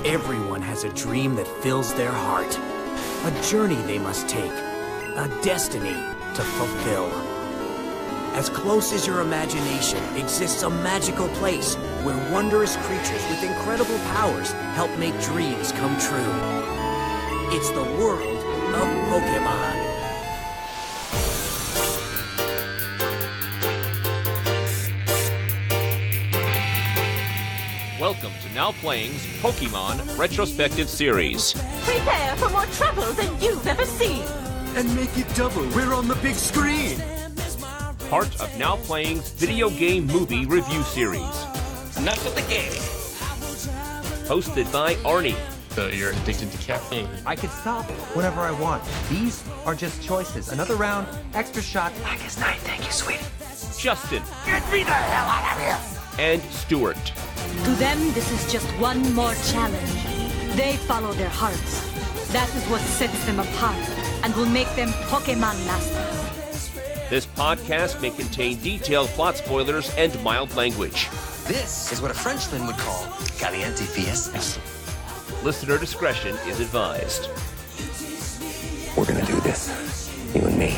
Everyone has a dream that fills their heart. A journey they must take. A destiny to fulfill. As close as your imagination exists a magical place where wondrous creatures with incredible powers help make dreams come true. It's the world of Pokemon. Welcome to Now Playing's Pokemon Retrospective Series. Prepare for more trouble than you've ever seen. And make it double. We're on the big screen. Part of Now Playing's video game movie review series. Enough of the game. Hosted by Arnie. So you're addicted to caffeine. I could stop whenever I want. These are just choices. Another round, extra shot. Black is night, thank you, sweetie. Justin. Get me the hell out of here! And Stuart. To them, this is just one more challenge. They follow their hearts. That is what sets them apart and will make them Pokemon masters. This podcast may contain detailed plot spoilers and mild language. This is what a Frenchman would call caliente fiesta. Listener discretion is advised. We're gonna do this, you and me.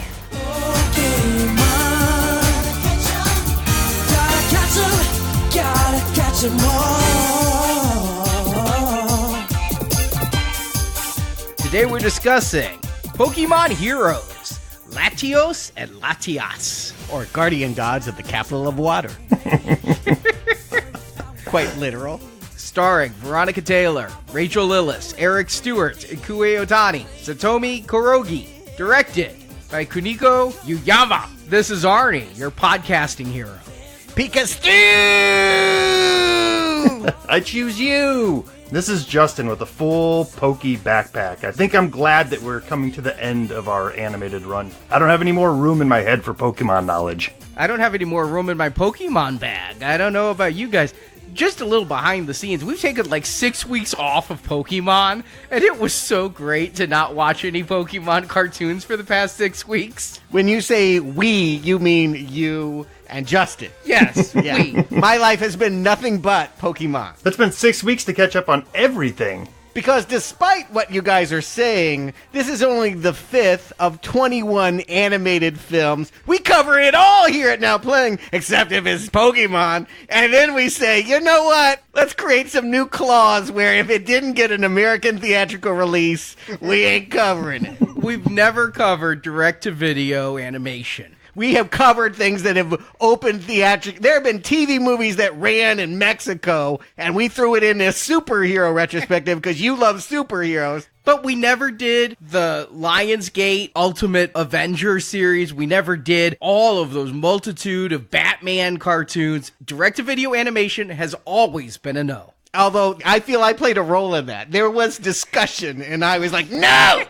Gotta catch 'em all. Today we're discussing Pokemon Heroes, Latios and Latias, or guardian gods of the capital of water. Quite literal. Starring Veronica Taylor, Rachel Lillis, Eric Stewart, Ikue Otani, Satomi Korogi. Directed by Kuniko Yuyama. This is Arnie, your podcasting hero. Pikachu! I choose you! This is Justin with a full Poke backpack. I think I'm glad that we're coming to the end of our animated run. I don't have any more room in my head for Pokemon knowledge. I don't have any more room in my Pokemon bag. I don't know about you guys. Just a little behind the scenes. We've taken like 6 weeks off of Pokemon, and it was so great to not watch any Pokemon cartoons for the past 6 weeks. When you say we, you mean you and Justin. Yes, we. My life has been nothing but Pokemon. It's been 6 weeks to catch up on everything. Because despite what you guys are saying, this is only the 5th of 21 animated films. We cover it all here at Now Playing, except if it's Pokemon. And then we say, you know what? Let's create some new clause where if it didn't get an American theatrical release, we ain't covering it. We've never covered direct-to-video animation. We have covered things that have opened theatrical. There have been TV movies that ran in Mexico, and we threw it in this superhero retrospective because you love superheroes. But we never did the Lionsgate Ultimate Avenger series. We never did all of those multitude of Batman cartoons. Direct-to-video animation has always been a no. Although I feel I played a role in that. There was discussion, and I was like, no!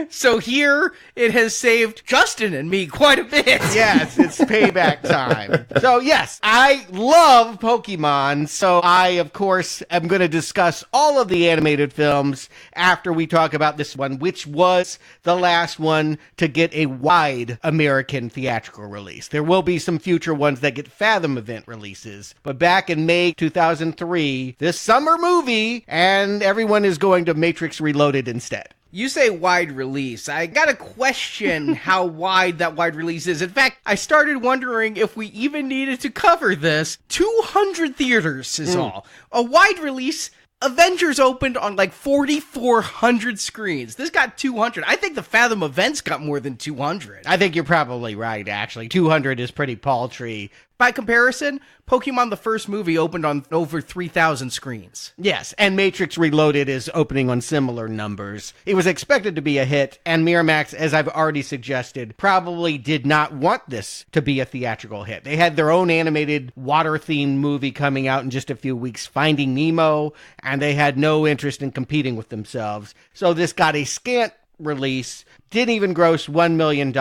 So here, it has saved Justin and me quite a bit. Yes, it's payback time. So yes, I love Pokemon, so I, of course, am going to discuss all of the animated films after we talk about this one, which was the last one to get a wide American theatrical release. There will be some future ones that get Fathom event releases, but back in May 2003, this summer movie, and everyone is going to Matrix Reloaded instead. You say wide release. I gotta question how wide that wide release is. In fact, I started wondering if we even needed to cover this. 200 theaters is all. A wide release. Avengers opened on like 4,400 screens. This got 200. I think the Fathom events got more than 200. I think you're probably right, actually. 200 is pretty paltry. By comparison, Pokemon the first movie opened on over 3,000 screens. Yes, and Matrix Reloaded is opening on similar numbers. It was expected to be a hit, and Miramax, as I've already suggested, probably did not want this to be a theatrical hit. They had their own animated water-themed movie coming out in just a few weeks, Finding Nemo, and they had no interest in competing with themselves. So this got a scant release, didn't even gross $1 million,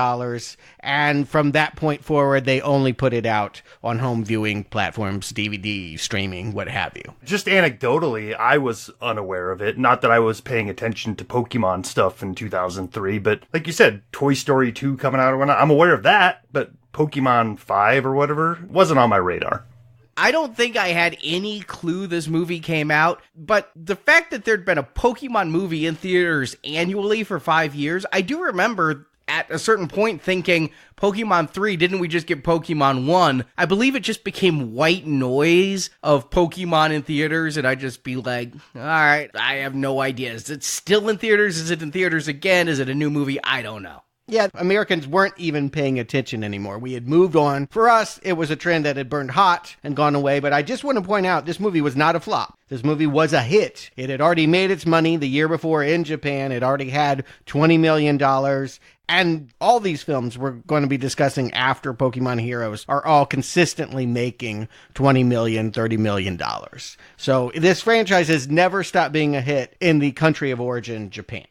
and from that point forward, they only put it out on home viewing platforms, DVD, streaming, what have you. Just anecdotally, I was unaware of it. Not that I was paying attention to Pokemon stuff in 2003, but like you said, Toy Story 2 coming out or whatnot, I'm aware of that, but Pokemon 5 or whatever wasn't on my radar. I don't think I had any clue this movie came out, but the fact that there'd been a Pokemon movie in theaters annually for 5 years, I do remember at a certain point thinking, Pokemon 3, didn't we just get Pokemon 1? I believe it just became white noise of Pokemon in theaters, and I'd just be like, all right, I have no idea. Is it still in theaters? Is it in theaters again? Is it a new movie? I don't know. Yeah, Americans weren't even paying attention anymore. We had moved on. For us, it was a trend that had burned hot and gone away. But I just want to point out, this movie was not a flop. This movie was a hit. It had already made its money the year before in Japan. It already had $20 million. And all these films we're going to be discussing after Pokemon Heroes are all consistently making $20 million, $30 million. So this franchise has never stopped being a hit in the country of origin, Japan.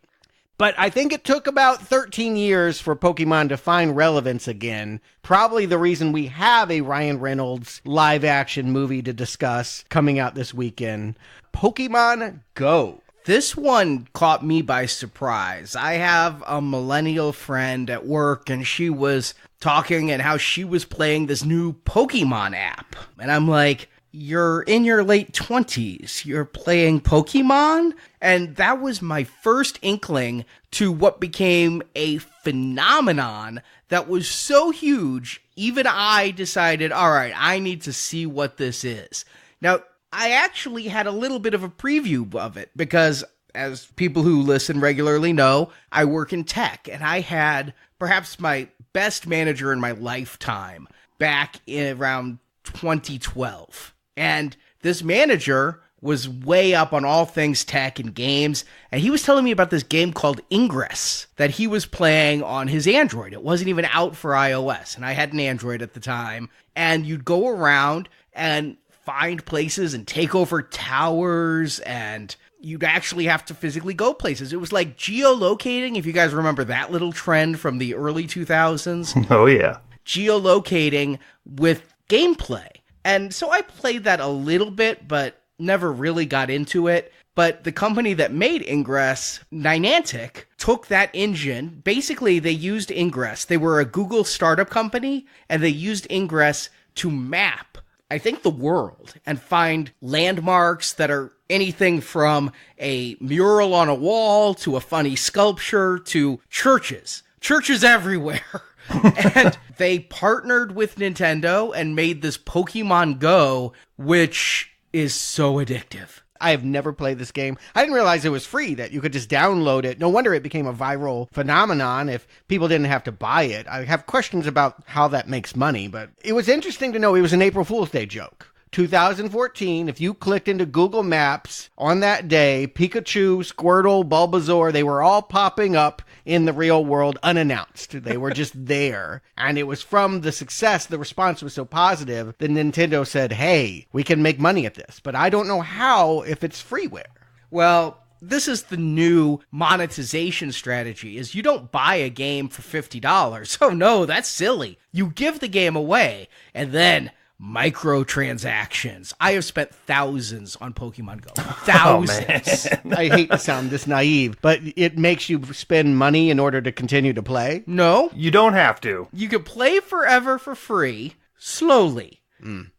But I think it took about 13 years for Pokemon to find relevance again. Probably the reason we have a Ryan Reynolds live-action movie to discuss coming out this weekend. Pokemon Go. This one caught me by surprise. I have a millennial friend at work, and she was talking and how she was playing this new Pokemon app. And I'm like, you're in your late 20s. You're playing Pokemon? And that was my first inkling to what became a phenomenon that was so huge, even I decided, all right, I need to see what this is. Now, I actually had a little bit of a preview of it because, as people who listen regularly know, I work in tech, and I had perhaps my best manager in my lifetime back in around 2012. And this manager was way up on all things tech and games, and he was telling me about this game called Ingress that he was playing on his Android. It wasn't even out for iOS, and I had an Android at the time, and you'd go around and find places and take over towers, and you'd actually have to physically go places. It was like geolocating, if you guys remember that little trend from the early 2000s. Oh, yeah. Geolocating with gameplay. And so I played that a little bit, but never really got into it. But the company that made Ingress, Niantic, took that engine. Basically, they used Ingress. They were a Google startup company, and they used Ingress to map, I think, the world and find landmarks that are anything from a mural on a wall to a funny sculpture to churches. Churches everywhere. And they partnered with Nintendo and made this Pokemon Go, which is so addictive. I have never played this game. I didn't realize it was free, that you could just download it. No wonder it became a viral phenomenon if people didn't have to buy it. I have questions about how that makes money, but it was interesting to know it was an April Fool's Day joke. 2014, if you clicked into Google Maps on that day, Pikachu, Squirtle, Bulbasaur, they were all popping up in the real world unannounced. They were just there. And it was from the success, the response was so positive, that Nintendo said, hey, we can make money at this. But I don't know how if it's freeware. Well, this is the new monetization strategy, is you don't buy a game for $50. Oh no, that's silly. You give the game away, and then microtransactions. I have spent thousands on Pokemon Go. Thousands. Oh, I hate to sound this naive, but it makes you spend money in order to continue to play? No. You don't have to. You can play forever for free, slowly.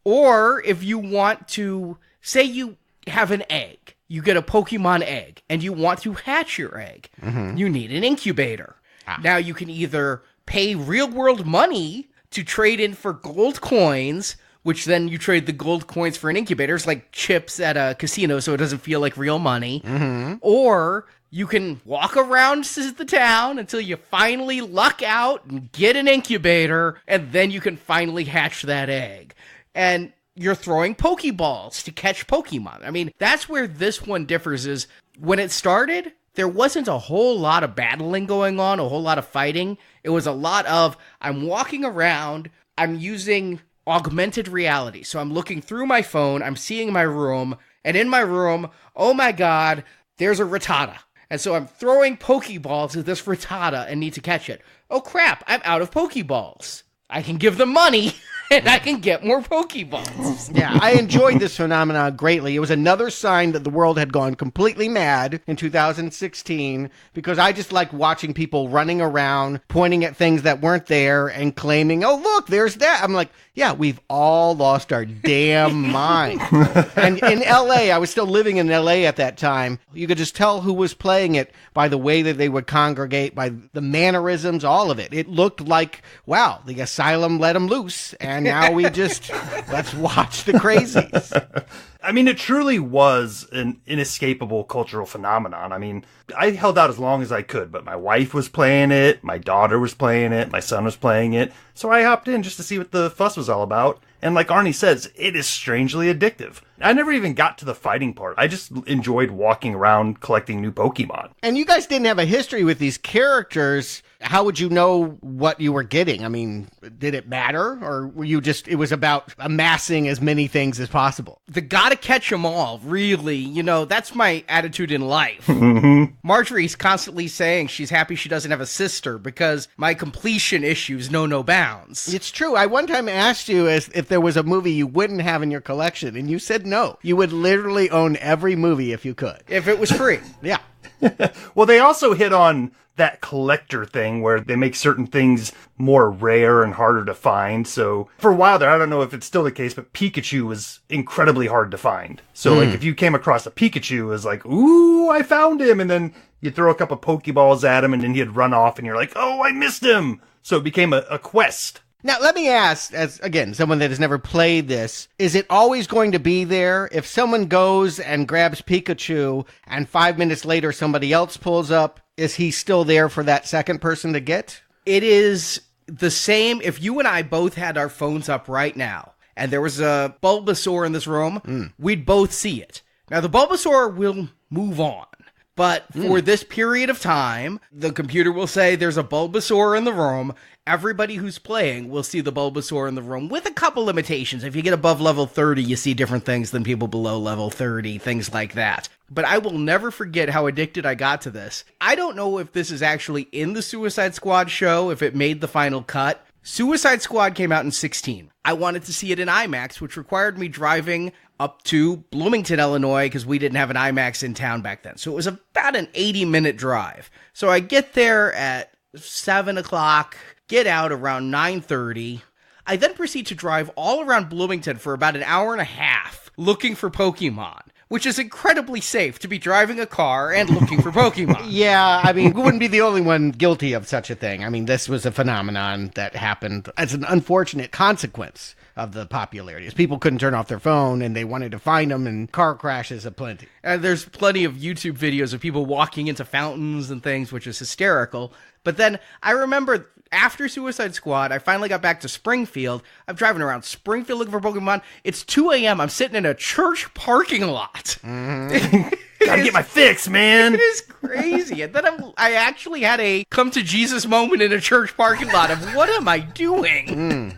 Or if you want to, say you have an egg, you get a Pokemon egg, and you want to hatch your egg, you need an incubator. Now you can either pay real world money to trade in for gold coins, which then you trade the gold coins for an incubator. It's like chips at a casino, so it doesn't feel like real money. Or you can walk around the town until you finally luck out and get an incubator, and then you can finally hatch that egg. And you're throwing Pokeballs to catch Pokemon. I mean, that's where this one differs, is when it started, there wasn't a whole lot of battling going on, a whole lot of fighting. It was a lot of, I'm walking around, I'm using augmented reality. So I'm looking through my phone, I'm seeing my room, and in my room, oh my god, there's a Rattata. And so I'm throwing Pokeballs at this frittata and need to catch it. Oh crap, I'm out of Pokeballs. I can give them money and I can get more Pokeballs. Yeah, I enjoyed this phenomenon greatly. It was another sign that the world had gone completely mad in 2016 because I just like watching people running around, pointing at things that weren't there and claiming, oh, look, there's that. I'm like, yeah, we've all lost our damn mind. And in LA, I was still living in LA at that time. You could just tell who was playing it by the way that they would congregate, by the mannerisms, all of it. It looked like, wow, the asylum let them loose. And now we just, let's watch the crazies. I mean, it truly was an inescapable cultural phenomenon. I mean, I held out as long as I could, but my wife was playing it, my daughter was playing it, my son was playing it, so I hopped in just to see what the fuss was all about. And like Arnie says, it is strangely addictive. I never even got to the fighting part. I just enjoyed walking around collecting new Pokemon. And you guys didn't have a history with these characters. How would you know what you were getting? I mean, did it matter? Or were you just, it was about amassing as many things as possible? The gotta catch 'em all, really. You know, that's my attitude in life. Marjorie's constantly saying she's happy she doesn't have a sister because my completion issues know no bounds. It's true. I one time asked you if there was a movie you wouldn't have in your collection, and you said no. You would literally own every movie if you could. If it was free. Yeah. Well, they also hit on that collector thing where they make certain things more rare and harder to find. So for a while there, I don't know if it's still the case, but Pikachu was incredibly hard to find. So like if you came across a Pikachu, it was like, ooh, I found him. And then you throw a couple Pokeballs at him and then he'd run off and you're like, oh, I missed him. So it became a quest. Now, let me ask, as again, someone that has never played this, is it always going to be there? If someone goes and grabs Pikachu and 5 minutes later somebody else pulls up, is he still there for that second person to get? It is the same if you and I both had our phones up right now and there was a Bulbasaur in this room, we'd both see it. Now, the Bulbasaur will move on. But for this period of time, the computer will say there's a Bulbasaur in the room. Everybody who's playing will see the Bulbasaur in the room with a couple limitations. If you get above level 30, you see different things than people below level 30, things like that. But I will never forget how addicted I got to this. I don't know if this is actually in the Suicide Squad show, if it made the final cut. Suicide Squad came out in 2016. I wanted to see it in IMAX, which required me driving up to Bloomington, Illinois, because we didn't have an IMAX in town back then. So it was about an 80-minute drive. So I get there at 7 o'clock, get out around 9:30. I then proceed to drive all around Bloomington for about an hour and a half looking for Pokemon, which is incredibly safe to be driving a car and looking for Pokemon. Yeah, I mean, we wouldn't be the only one guilty of such a thing. I mean, this was a phenomenon that happened as an unfortunate consequence of the popularity. As people couldn't turn off their phone and they wanted to find them, and car crashes aplenty. And there's plenty of YouTube videos of people walking into fountains and things, which is hysterical. But then I remember after Suicide Squad, I finally got back to Springfield. I'm driving around Springfield looking for Pokemon. It's 2 a.m. I'm sitting in a church parking lot. Gotta get my fix, man. It is crazy. And then I actually had a come to Jesus moment in a church parking lot of what am I doing?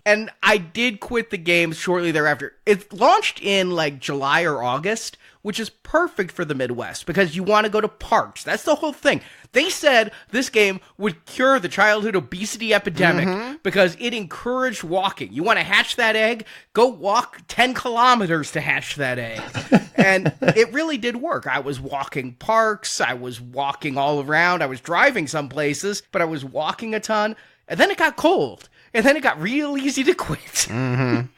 And I did quit the game shortly thereafter. It launched in like July or August, which is perfect for the Midwest because you want to go to parks. That's the whole thing. They said this game would cure the childhood obesity epidemic because it encouraged walking. You want to hatch that egg? Go walk 10 kilometers to hatch that egg. And it really did work. I was walking parks. I was walking all around. I was driving some places, but I was walking a ton. And then it got cold. And then it got real easy to quit.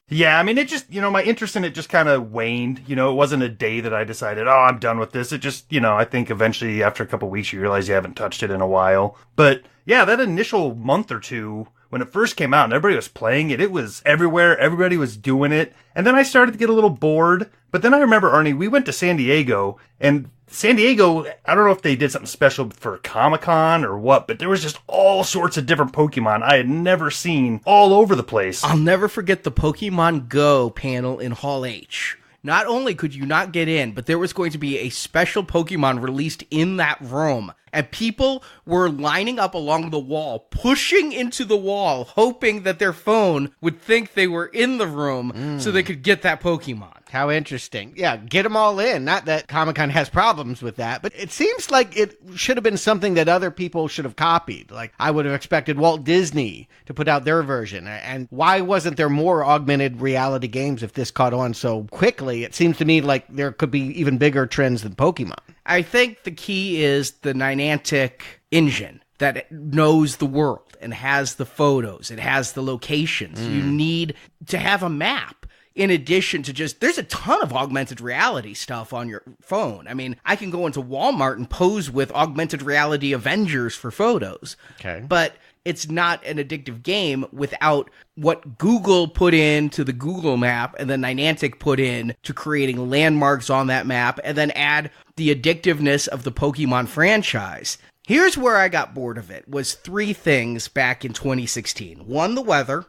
Yeah, I mean, it just, my interest in it just kind of waned. It wasn't a day that I decided, oh, I'm done with this. It just, I think eventually after a couple of weeks, you realize you haven't touched it in a while. But yeah, that initial month or two, when it first came out and everybody was playing it, it was everywhere. Everybody was doing it. And then I started to get a little bored. But then I remember, Arnie, we went to San Diego, and San Diego, I don't know if they did something special for Comic-Con or what, but there was just all sorts of different Pokemon I had never seen all over the place. I'll never forget the Pokemon Go panel in Hall H. Not only could you not get in, but there was going to be a special Pokemon released in that room. and people were lining up along the wall, pushing into the wall, hoping that their phone would think they were in the room so they could get that Pokemon. How interesting. Yeah, get them all in. Not that Comic-Con has problems with that, but it seems like it should have been something that other people should have copied. Like, I would have expected Walt Disney to put out their version. And why wasn't there more augmented reality games if this caught on so quickly? It seems to me like there could be even bigger trends than Pokemon. I think the key is the Niantic engine that knows the world and has the photos. It has the locations. You need to have a map. In addition to just, there's a ton of augmented reality stuff on your phone. I mean, I can go into Walmart and pose with augmented reality Avengers for photos. Okay. But it's not an addictive game without what Google put into the Google map and then Niantic put in to creating landmarks on that map and then add the addictiveness of the Pokemon franchise. Here's where I got bored of it, was 3 things back in 2016. 1, the weather.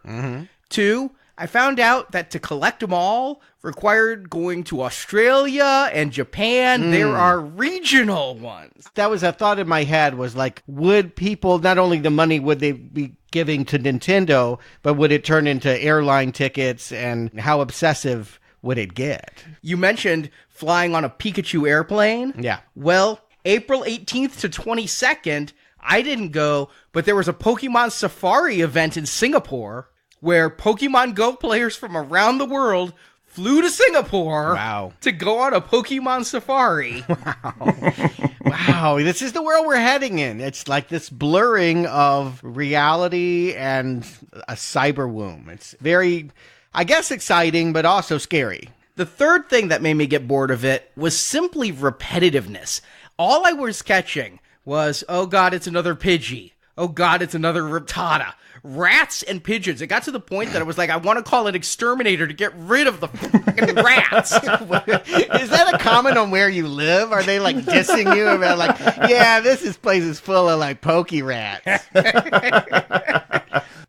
2, I found out that to collect them all required going to Australia and Japan. There are regional ones. That was a thought in my head, was like, would people, not only the money would they be giving to Nintendo, but would it turn into airline tickets, and how obsessive would it get? You mentioned flying on a Pikachu airplane. Yeah. Well, April 18th to 22nd, I didn't go, but there was a Pokemon Safari event in Singapore where Pokemon Go players from around the world flew to Singapore to go on a Pokemon Safari. Wow, this is the world we're heading in. It's like this blurring of reality and a cyber womb. It's very, I guess, exciting, but also scary. The third thing that made me get bored of it was simply repetitiveness. All I was catching was, oh god, it's another Pidgey. Oh god, it's another Rattata. Rats and pigeons. It got to the point that I was like, I want to call an exterminator to get rid of the fucking rats. Is that a comment on where you live? Are they like dissing you about like, yeah, this place is full of like pokey rats?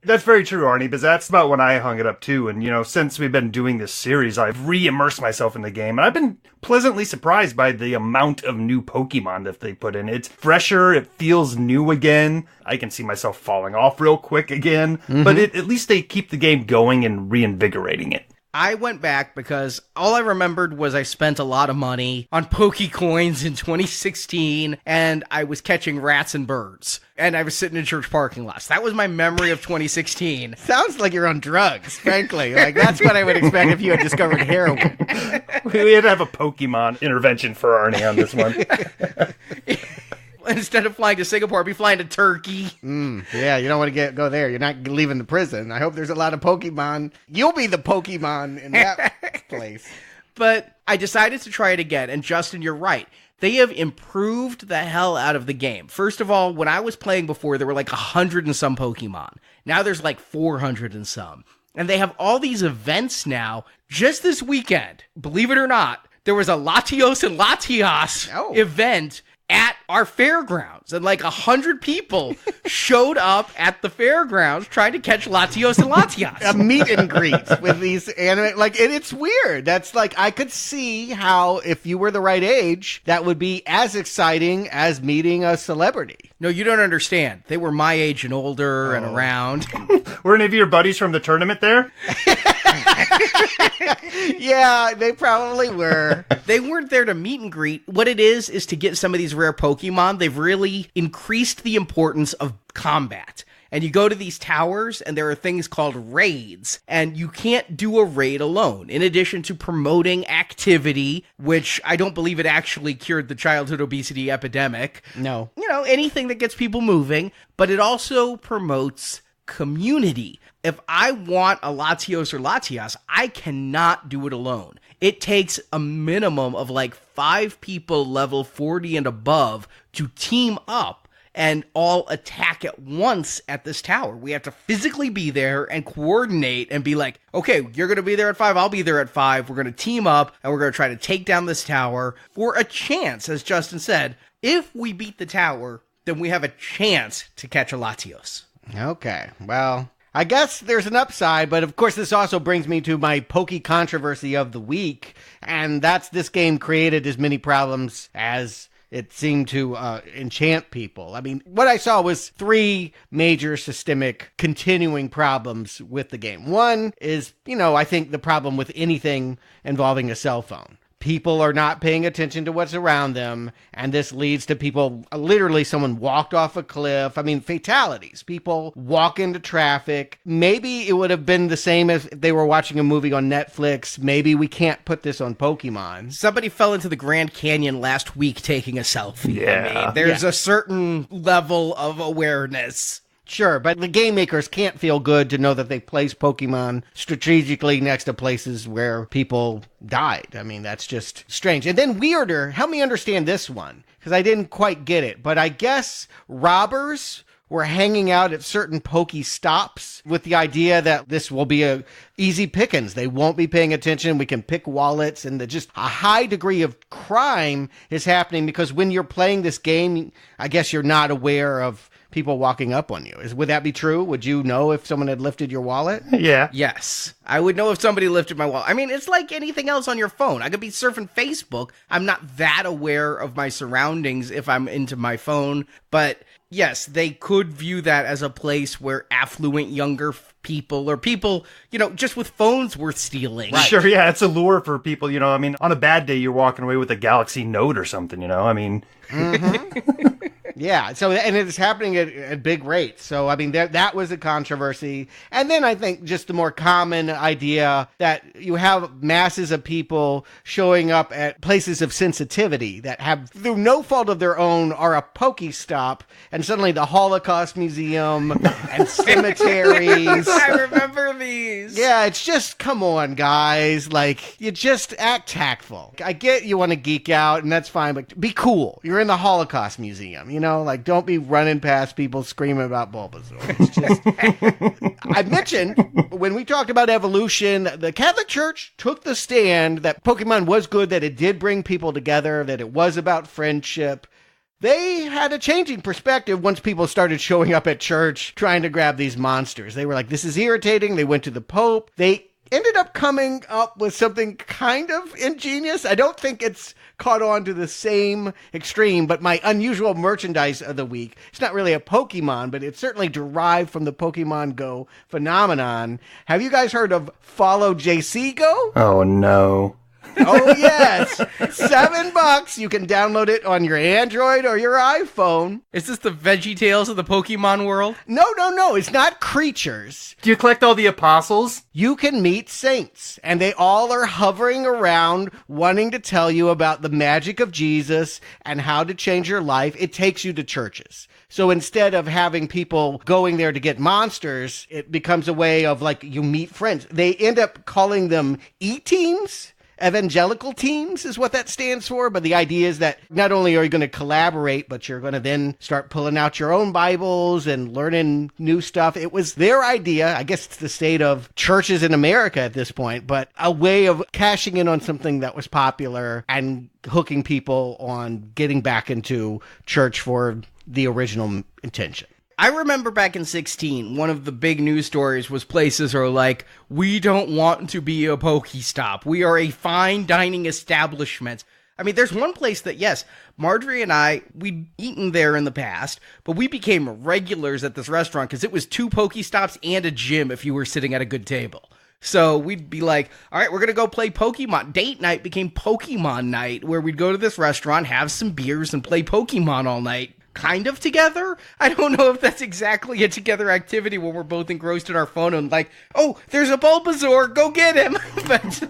That's very true, Arnie, because that's about when I hung it up too. And, you know, since we've been doing this series, I've re-immersed myself in the game. And I've been pleasantly surprised by the amount of new Pokemon that they put in. It's fresher. It feels new again. I can see myself falling off real quick again. But at least they keep the game going and reinvigorating it. I went back because all I remembered was I spent a lot of money on Pokecoins in 2016, and I was catching rats and birds, and I was sitting in church parking lots. That was my memory of 2016. Sounds like you're on drugs, frankly. Like, that's what I would expect if you had discovered heroin. We had to have a Pokemon intervention for Arnie on this one. Instead of flying to Singapore, I'd be flying to Turkey. Yeah, you don't want to go there. You're not leaving the prison. I hope there's a lot of Pokemon. You'll be the Pokemon in that place. But I decided to try it again. And Justin, you're right. They have improved the hell out of the game. First of all, when I was playing before, there were like 100 and some Pokemon. Now there's like 400 and some. And they have all these events now. Just this weekend, believe it or not, there was a Latios and Latias event at our fairgrounds, and like 100 people showed up at the fairgrounds trying to catch Latios and Latias. A meet and greet with these anime, like, and it's weird. That's like, I could see how, if you were the right age, that would be as exciting as meeting a celebrity. No, you don't understand. They were my age and older and around. Were any of your buddies from the tournament there? Yeah, they probably were. They weren't there to meet and greet. What it is to get some of these rare Pokemon. They've really increased the importance of combat. And you go to these towers, and there are things called raids, and you can't do a raid alone. In addition to promoting activity, which I don't believe it actually cured the childhood obesity epidemic. No. You know, anything that gets people moving, but it also promotes community. If I want a Latios or Latias, I cannot do it alone. It takes a minimum of like 5 people level 40 and above to team up and all attack at once at this tower. We have to physically be there and coordinate and be like, okay, you're going to be there at 5, I'll be there at 5. We're going to team up and we're going to try to take down this tower for a chance, as Justin said. If we beat the tower, then we have a chance to catch a Latios. Okay, well, I guess there's an upside, but of course this also brings me to my pokey controversy of the week, and that's this game created as many problems as it seemed to enchant people. I mean, what I saw was 3 major systemic continuing problems with the game. One is, I think the problem with anything involving a cell phone. People are not paying attention to what's around them, and this leads to people, literally someone walked off a cliff. I mean, fatalities. People walk into traffic. Maybe it would have been the same if they were watching a movie on Netflix. Maybe we can't put this on Pokemon. Somebody fell into the Grand Canyon last week taking a selfie. Yeah. I mean, there's a certain level of awareness. Sure, but the game makers can't feel good to know that they place Pokemon strategically next to places where people died. I mean, that's just strange. And then weirder, help me understand this one, because I didn't quite get it. But I guess robbers were hanging out at certain Pokestops with the idea that this will be a easy pickings. They won't be paying attention. We can pick wallets, and just a high degree of crime is happening because when you're playing this game, I guess you're not aware of people walking up on you. Would that be true? Would you know if someone had lifted your wallet? Yeah. Yes. I would know if somebody lifted my wallet. I mean, it's like anything else on your phone. I could be surfing Facebook. I'm not that aware of my surroundings if I'm into my phone. But yes, they could view that as a place where affluent younger people or people, just with phones worth stealing. Right. Sure, yeah, it's a lure for people, I mean, on a bad day, you're walking away with a Galaxy Note or something, I mean. Mm-hmm. Yeah, so, and it's happening at big rates. So, I mean, that was a controversy. And then I think just the more common idea that you have masses of people showing up at places of sensitivity that have, through no fault of their own, are a Pokestop, and suddenly the Holocaust Museum and cemeteries. I remember these. Yeah, it's just, come on, guys. Like, you just act tactful. I get you want to geek out, and that's fine, but be cool. You're in the Holocaust Museum, like, don't be running past people screaming about Bulbasaur. It's just... I mentioned, when we talked about evolution, the Catholic Church took the stand that Pokemon was good, that it did bring people together, that it was about friendship. They had a changing perspective once people started showing up at church trying to grab these monsters. They were like, this is irritating. They went to the Pope. They ended up coming up with something kind of ingenious. I don't think it's caught on to the same extreme, but my unusual merchandise of the week, it's not really a Pokemon, but it's certainly derived from the Pokemon Go phenomenon. Have you guys heard of Follow JC Go? Oh, no. Oh, yes. $7. You can download it on your Android or your iPhone. Is this the VeggieTales of the Pokemon world? No. It's not creatures. Do you collect all the apostles? You can meet saints, and they all are hovering around wanting to tell you about the magic of Jesus and how to change your life. It takes you to churches. So instead of having people going there to get monsters, it becomes a way of, like, you meet friends. They end up calling them E-teams. Evangelical teams is what that stands for, but the idea is that not only are you going to collaborate, but you're going to then start pulling out your own Bibles and learning new stuff. It was their idea, I guess it's the state of churches in America at this point, but a way of cashing in on something that was popular and hooking people on getting back into church for the original intention. I remember back in 16, one of the big news stories was places are like, we don't want to be a Pokestop. We are a fine dining establishment. I mean, there's one place that, yes, Marjorie and I, we'd eaten there in the past, but we became regulars at this restaurant because it was 2 Pokestops and a gym if you were sitting at a good table. So we'd be like, all right, we're going to go play Pokemon. Date night became Pokemon night, where we'd go to this restaurant, have some beers, and play Pokemon all night. Kind of together? I don't know if that's exactly a together activity when we're both engrossed in our phone and like, oh, there's a Bulbasaur, go get him. But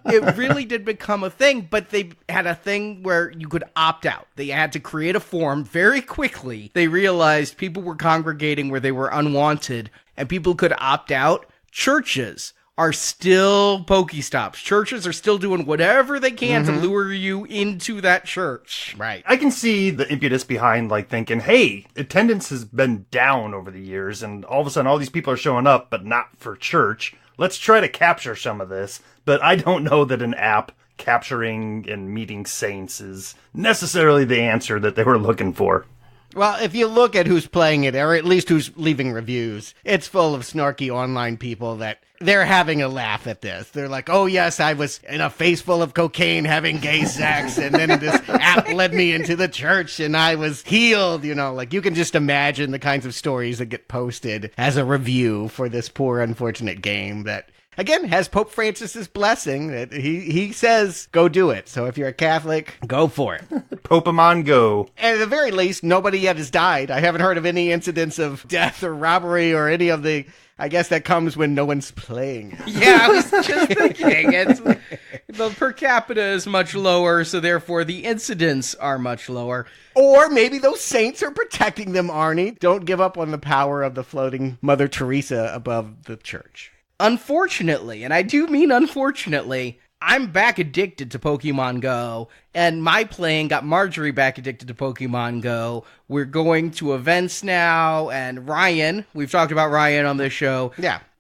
it really did become a thing, but they had a thing where you could opt out. They had to create a form very quickly. They realized people were congregating where they were unwanted and people could opt out. Churches are still Pokestops. Churches are still doing whatever they can to lure you into that church. Right. I can see the impetus behind, like, thinking, hey, attendance has been down over the years, and all of a sudden all these people are showing up, but not for church. Let's try to capture some of this. But I don't know that an app capturing and meeting saints is necessarily the answer that they were looking for. Well, if you look at who's playing it, or at least who's leaving reviews, it's full of snarky online people that they're having a laugh at this. They're like, oh yes, I was in a face full of cocaine having gay sex, and then this app led me into the church and I was healed, like you can just imagine the kinds of stories that get posted as a review for this poor, unfortunate game that, again, has Pope Francis's blessing that he says, go do it. So if you're a Catholic, go for it. Pokemon Go. And at the very least, nobody yet has died. I haven't heard of any incidents of death or robbery or any of the... I guess that comes when no one's playing. Yeah, I was just thinking. The per capita is much lower, so therefore the incidents are much lower. Or maybe those saints are protecting them, Arnie. Don't give up on the power of the floating Mother Teresa above the church. Unfortunately, and I do mean unfortunately, I'm back addicted to Pokemon Go, and my playing got Marjorie back addicted to Pokemon Go. We're going to events now, and Ryan, we've talked about Ryan on this show,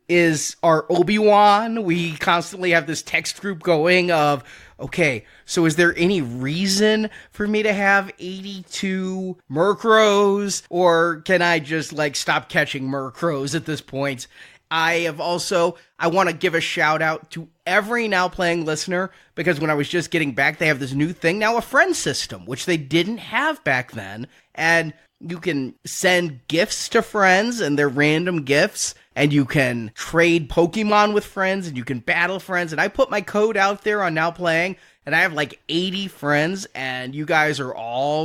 is our Obi-Wan. We constantly have this text group going of, okay, so is there any reason for me to have 82 Murkrows, or can I just, stop catching Murkrows at this point? I want to give a shout out to every Now Playing listener, because when I was just getting back, they have this new thing now, a friend system, which they didn't have back then. And you can send gifts to friends, and they're random gifts, and you can trade Pokemon with friends, and you can battle friends. And I put my code out there on Now Playing, and I have 80 friends, and you guys are all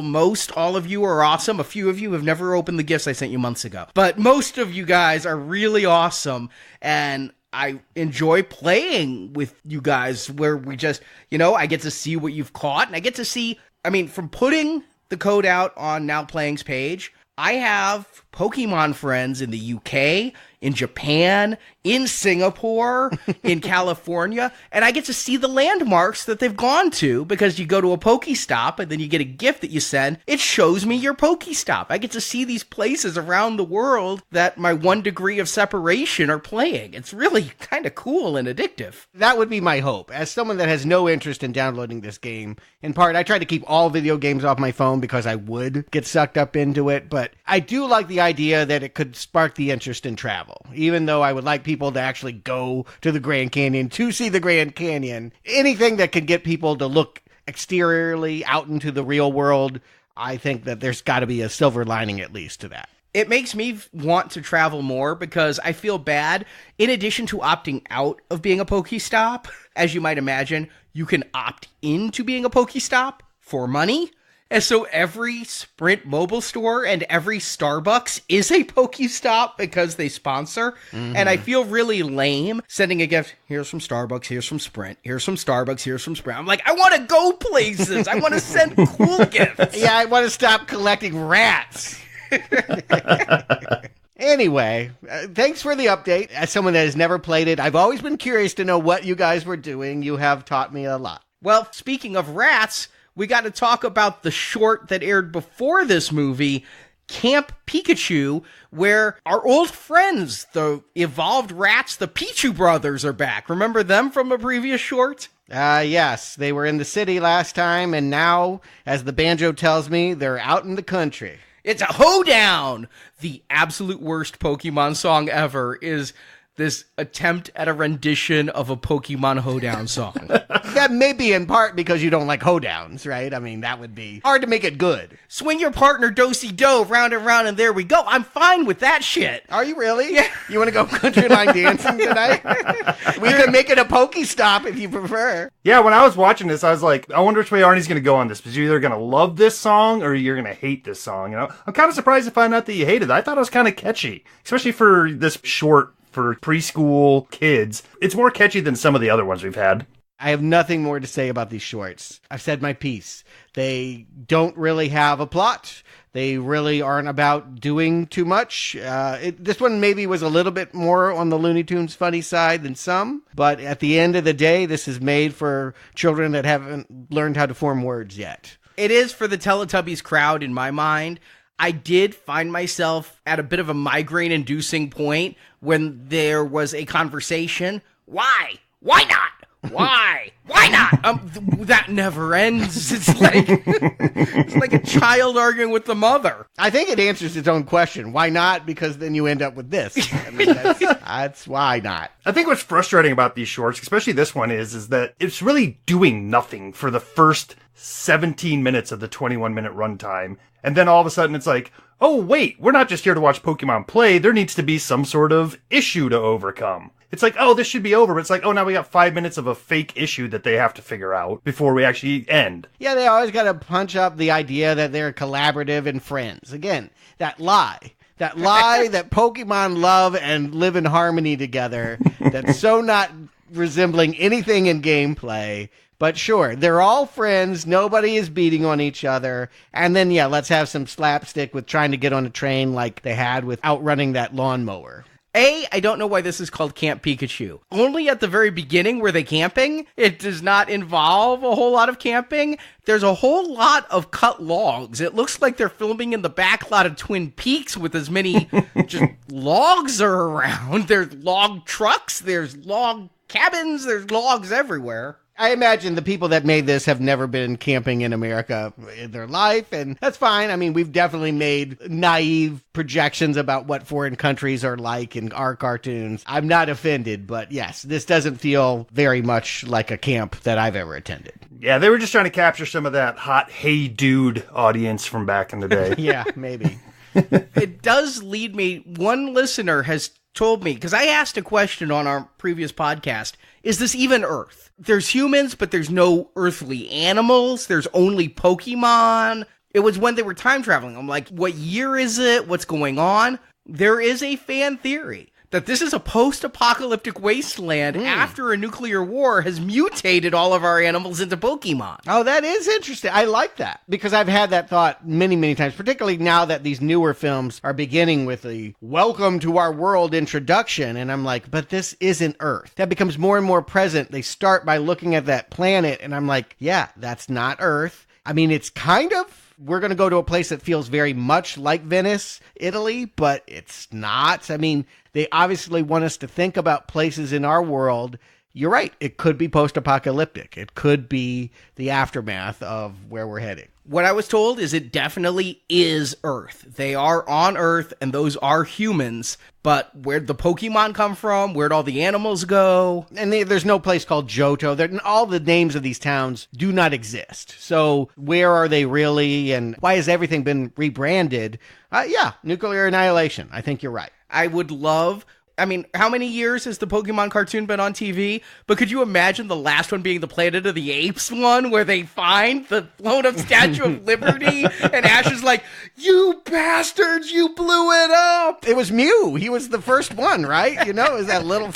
of you are awesome. A few of you have never opened the gifts I sent you months ago. But most of you guys are really awesome, and I enjoy playing with you guys where we just, I get to see what you've caught, and I get to see, from putting the code out on Now Playing's page, I have Pokemon friends in the UK, in Japan, in Singapore, in California, and I get to see the landmarks that they've gone to, because you go to a Pokestop and then you get a gift that you send. It shows me your Pokestop. I get to see these places around the world that my 1 degree of separation are playing. It's really kind of cool and addictive. That would be my hope. As someone that has no interest in downloading this game, in part, I try to keep all video games off my phone because I would get sucked up into it, but I do like the idea that it could spark the interest in travel. Even though I would like people to actually go to the Grand Canyon to see the Grand Canyon, anything that could get people to look exteriorly out into the real world, I think that there's got to be a silver lining at least to that. It makes me want to travel more because I feel bad. In addition to opting out of being a Pokestop, as you might imagine, you can opt into being a Pokestop for money. And so every Sprint mobile store and every Starbucks is a Pokestop because they sponsor. Mm-hmm. And I feel really lame sending a gift. Here's from Starbucks, here's from Sprint, here's from Starbucks, here's from Sprint. I'm like, I want to go places. I want to send cool gifts. Yeah, I want to stop collecting rats. Anyway, thanks for the update. As someone that has never played it, I've always been curious to know what you guys were doing. You have taught me a lot. Well, speaking of rats, we got to talk about the short that aired before this movie, Camp Pikachu, where our old friends, the evolved rats, the Pichu brothers, are back. Remember them from a previous short? Yes. They were in the city last time, and now, as the banjo tells me, they're out in the country. It's a hoedown! The absolute worst Pokemon song ever is this attempt at a rendition of a Pokemon hoedown song. That may be in part because you don't like hoedowns, right? I mean, that would be hard to make it good. Swing your partner do-si-do, round and round, and there we go. I'm fine with that shit. Are you really? Yeah. You want to go country line dancing tonight? We can make it a Pokestop if you prefer. Yeah, when I was watching this, I was like, I wonder which way Arnie's going to go on this, because you're either going to love this song or you're going to hate this song. I'm kind of surprised to find out that you hated it. I thought it was kind of catchy, especially for this short for preschool kids. It's more catchy than some of the other ones we've had. I have nothing more to say about these shorts. I've said my piece. They don't really have a plot. They really aren't about doing too much. This one maybe was a little bit more on the Looney Tunes funny side than some, but at the end of the day, this is made for children that haven't learned how to form words yet. It is for the Teletubbies crowd in my mind. I did find myself at a bit of a migraine-inducing point when there was a conversation. Why? Why not? Why? Why not? That never ends. It's like a child arguing with the mother. I think it answers its own question. Why not? Because then you end up with this. I mean, that's why not. I think what's frustrating about these shorts, especially this one, is that it's really doing nothing for the first 17 minutes of the 21-minute runtime. And then all of a sudden it's like, oh, wait, we're not just here to watch Pokemon play. There needs to be some sort of issue to overcome. It's like, oh, this should be over. But it's like, oh, now we got 5 minutes of a fake issue that they have to figure out before we actually end. Yeah, they always got to punch up the idea that they're collaborative and friends. Again, that lie that Pokemon love and live in harmony together. That's so not resembling anything in gameplay. But sure, they're all friends. Nobody is beating on each other. And then, yeah, let's have some slapstick with trying to get on a train like they had with outrunning that lawnmower. I don't know why this is called Camp Pikachu. Only at the very beginning were they camping. It does not involve a whole lot of camping. There's a whole lot of cut logs. It looks like they're filming in the back lot of Twin Peaks with as many just logs are around. There's log trucks. There's log cabins. There's logs everywhere. I imagine the people that made this have never been camping in America in their life, and that's fine. I mean, we've definitely made naive projections about what foreign countries are like in our cartoons. I'm not offended, but yes, this doesn't feel very much like a camp that I've ever attended. Yeah, they were just trying to capture some of that hot hey dude audience from back in the day. Yeah, maybe. It does lead me, one listener has told me, because I asked a question on our previous podcast, is this even Earth? There's humans, but there's no earthly animals. There's only Pokemon. It was when they were time traveling. I'm like, what year is it? What's going on? There is a fan theory that this is a post-apocalyptic wasteland after a nuclear war has mutated all of our animals into Pokemon. Oh, that is interesting. I like that because I've had that thought many, many times, particularly now that these newer films are beginning with the welcome to our world introduction. And I'm like, but this isn't Earth. That becomes more and more present. They start by looking at that planet and I'm like, yeah, that's not Earth. I mean, it's kind of. We're going to go to a place that feels very much like Venice, Italy, but it's not. I mean, they obviously want us to think about places in our world. You're right. It could be post-apocalyptic. It could be the aftermath of where we're heading. What I was told is it definitely is Earth. They are on Earth, and those are humans. But where'd the Pokemon come from? Where'd all the animals go? And there's no place called Johto. All the names of these towns do not exist. So where are they really? And why has everything been rebranded? Yeah, nuclear annihilation. I think you're right. I would love... I mean, how many years has the Pokemon cartoon been on TV? But could you imagine the last one being the Planet of the Apes one, where they find the blown-up Statue of Liberty, and Ash is like, you bastards, you blew it up! It was Mew. He was the first one, right? You know, it was that little...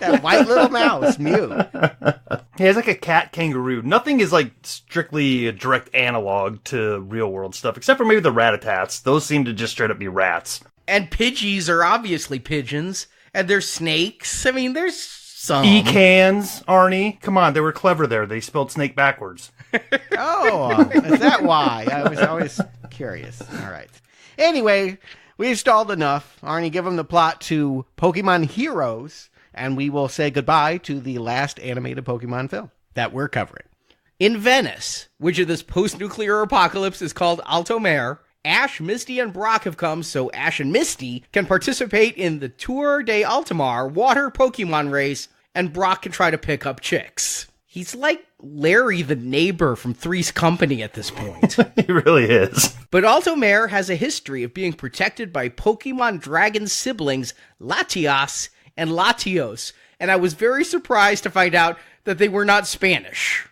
that white little mouse, Mew. He has like a cat kangaroo. Nothing is like strictly a direct analog to real-world stuff, except for maybe the Rattatats. Those seem to just straight up be rats. And Pidgeys are obviously pigeons. And there's snakes. I mean, there's some. Ecans, Arnie. Come on, they were clever there. They spelled snake backwards. Oh, is that why? I was always curious. All right. Anyway, we've stalled enough. Arnie, give them the plot to Pokemon Heroes, and we will say goodbye to the last animated Pokemon film that we're covering. In Venice, which of this post-nuclear apocalypse is called Alto Mare, Ash, Misty, and Brock have come so Ash and Misty can participate in the Tour de Altamar water Pokemon race, and Brock can try to pick up chicks. He's like Larry the neighbor from Three's Company at this point. He really is. But Alto Mare has a history of being protected by Pokemon Dragon siblings Latias and Latios, and I was very surprised to find out that they were not Spanish.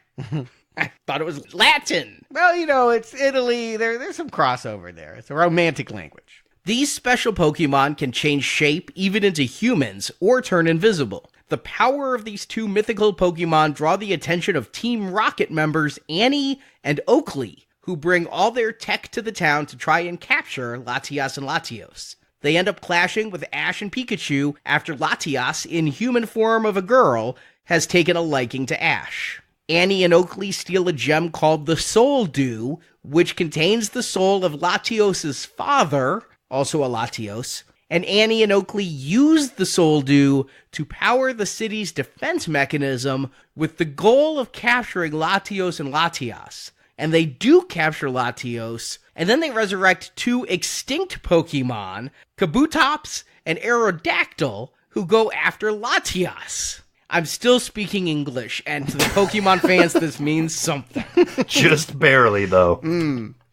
I thought it was Latin. Well, you know, it's Italy. There's some crossover there. It's a romantic language. These special Pokemon can change shape even into humans or turn invisible. The power of these two mythical Pokemon draw the attention of Team Rocket members Annie and Oakley, who bring all their tech to the town to try and capture Latias and Latios. They end up clashing with Ash and Pikachu after Latias, in human form of a girl, has taken a liking to Ash. Annie and Oakley steal a gem called the Soul Dew, which contains the soul of Latios' father, also a Latios, and Annie and Oakley use the Soul Dew to power the city's defense mechanism with the goal of capturing Latios and Latias. And they do capture Latios, and then they resurrect 2 extinct Pokemon, Kabutops and Aerodactyl, who go after Latias. I'm still speaking English, and to the Pokemon fans, this means something. Just barely, though.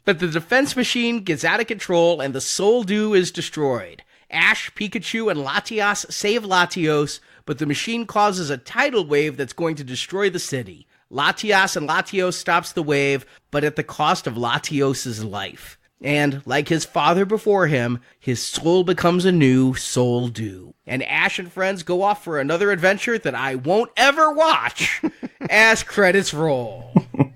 But the defense machine gets out of control, and the Soul Dew is destroyed. Ash, Pikachu, and Latias save Latios, but the machine causes a tidal wave that's going to destroy the city. Latias and Latios stops the wave, but at the cost of Latios' life. And, like his father before him, his soul becomes a new Soul Dew. And Ash and friends go off for another adventure that I won't ever watch as credits roll.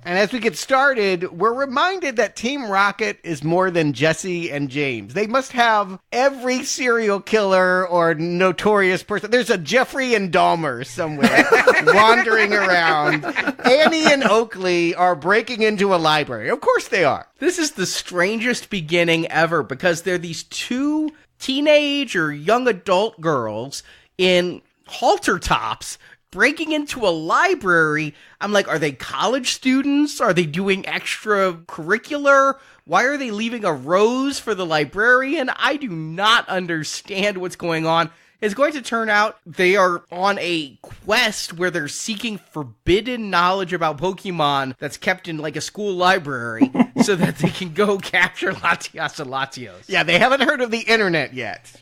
And as we get started, we're reminded that Team Rocket is more than Jesse and James. They must have every serial killer or notorious person. There's a Jeffrey and Dahmer somewhere wandering around. Annie and Oakley are breaking into a library. Of course they are. This is the strangest beginning ever because they're these 2 teenage or young adult girls in halter tops breaking into a library. I'm like, are they college students? Are they doing extracurricular? Why are they leaving a rose for the librarian? I do not understand what's going on. It's going to turn out they are on a quest where they're seeking forbidden knowledge about Pokemon that's kept in like a school library so that they can go capture Latias and Latios. Yeah, they haven't heard of the internet yet.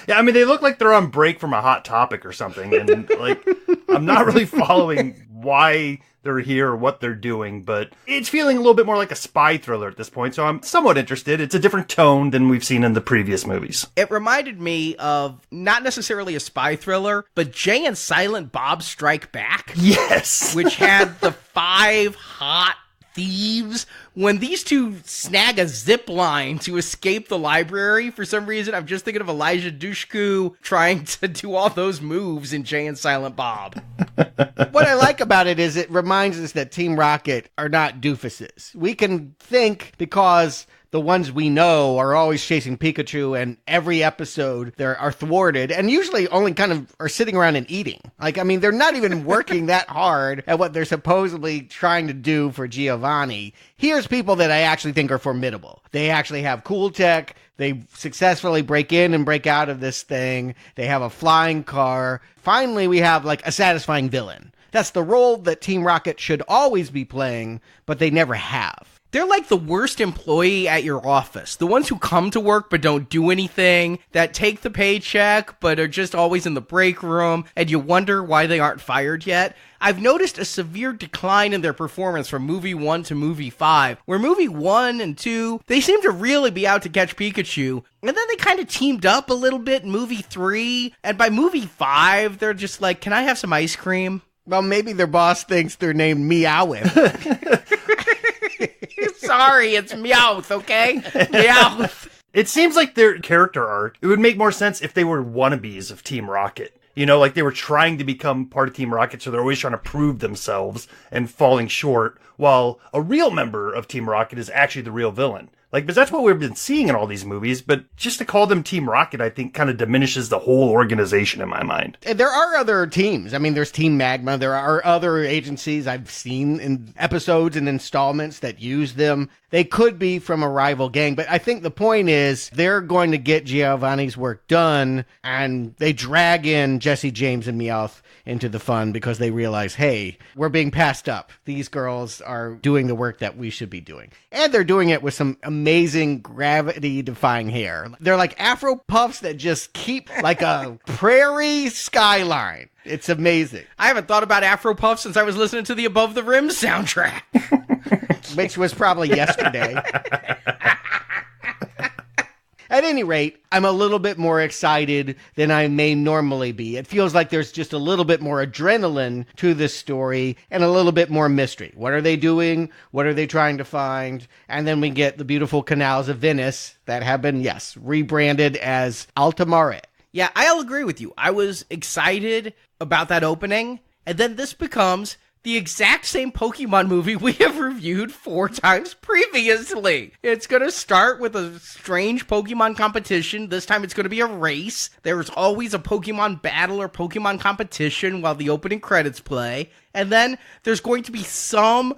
Yeah, I mean, they look like they're on break from a Hot Topic or something, and like, I'm not really following why they're here or what they're doing, but it's feeling a little bit more like a spy thriller at this point, so I'm somewhat interested. It's a different tone than we've seen in the previous movies. It reminded me of not necessarily a spy thriller, but Jay and Silent Bob Strike Back. Yes! Which had the 5 hot thieves. When these 2 snag a zip line to escape the library, for some reason, I'm just thinking of Elijah Dushku trying to do all those moves in Jay and Silent Bob. What I like about it is it reminds us that Team Rocket are not doofuses. We can think because the ones we know are always chasing Pikachu, and every episode they are thwarted and usually only kind of are sitting around and eating. Like, I mean, they're not even working that hard at what they're supposedly trying to do for Giovanni. Here's people that I actually think are formidable. They actually have cool tech. They successfully break in and break out of this thing. They have a flying car. Finally, we have like a satisfying villain. That's the role that Team Rocket should always be playing, but they never have. They're like the worst employee at your office. The ones who come to work but don't do anything, that take the paycheck but are just always in the break room, and you wonder why they aren't fired yet. I've noticed a severe decline in their performance from movie 1 to movie 5, where movie 1 and 2, they seem to really be out to catch Pikachu, and then they kind of teamed up a little bit in movie 3, and by movie 5, they're just like, can I have some ice cream? Well, maybe their boss thinks they're named Meowth. Sorry, it's Meowth, okay? Meowth. It seems like their character arc, it would make more sense if they were wannabes of Team Rocket. You know, like they were trying to become part of Team Rocket, so they're always trying to prove themselves and falling short, while a real member of Team Rocket is actually the real villain. Like, because that's what we've been seeing in all these movies, but just to call them Team Rocket, I think, kind of diminishes the whole organization in my mind. And there are other teams. I mean, there's Team Magma. There are other agencies I've seen in episodes and installments that use them. They could be from a rival gang, but I think the point is they're going to get Giovanni's work done, and they drag in Jesse, James, and Meowth into the fun because they realize, hey, we're being passed up. These girls are doing the work that we should be doing. And they're doing it with some amazing gravity-defying hair. They're like Afro puffs that just keep like a prairie skyline. It's amazing. I haven't thought about Afro puffs since I was listening to the Above the Rim soundtrack. Which was probably yesterday. At any rate, I'm a little bit more excited than I may normally be. It feels like there's just a little bit more adrenaline to this story and a little bit more mystery. What are they doing? What are they trying to find? And then we get the beautiful canals of Venice that have been, yes, rebranded as Alta Mare. Yeah, I'll agree with you. I was excited about that opening, and then this becomes the exact same Pokemon movie we have reviewed 4 times previously. It's going to start with a strange Pokemon competition. This time it's going to be a race. There's always a Pokemon battle or Pokemon competition while the opening credits play. And then there's going to be some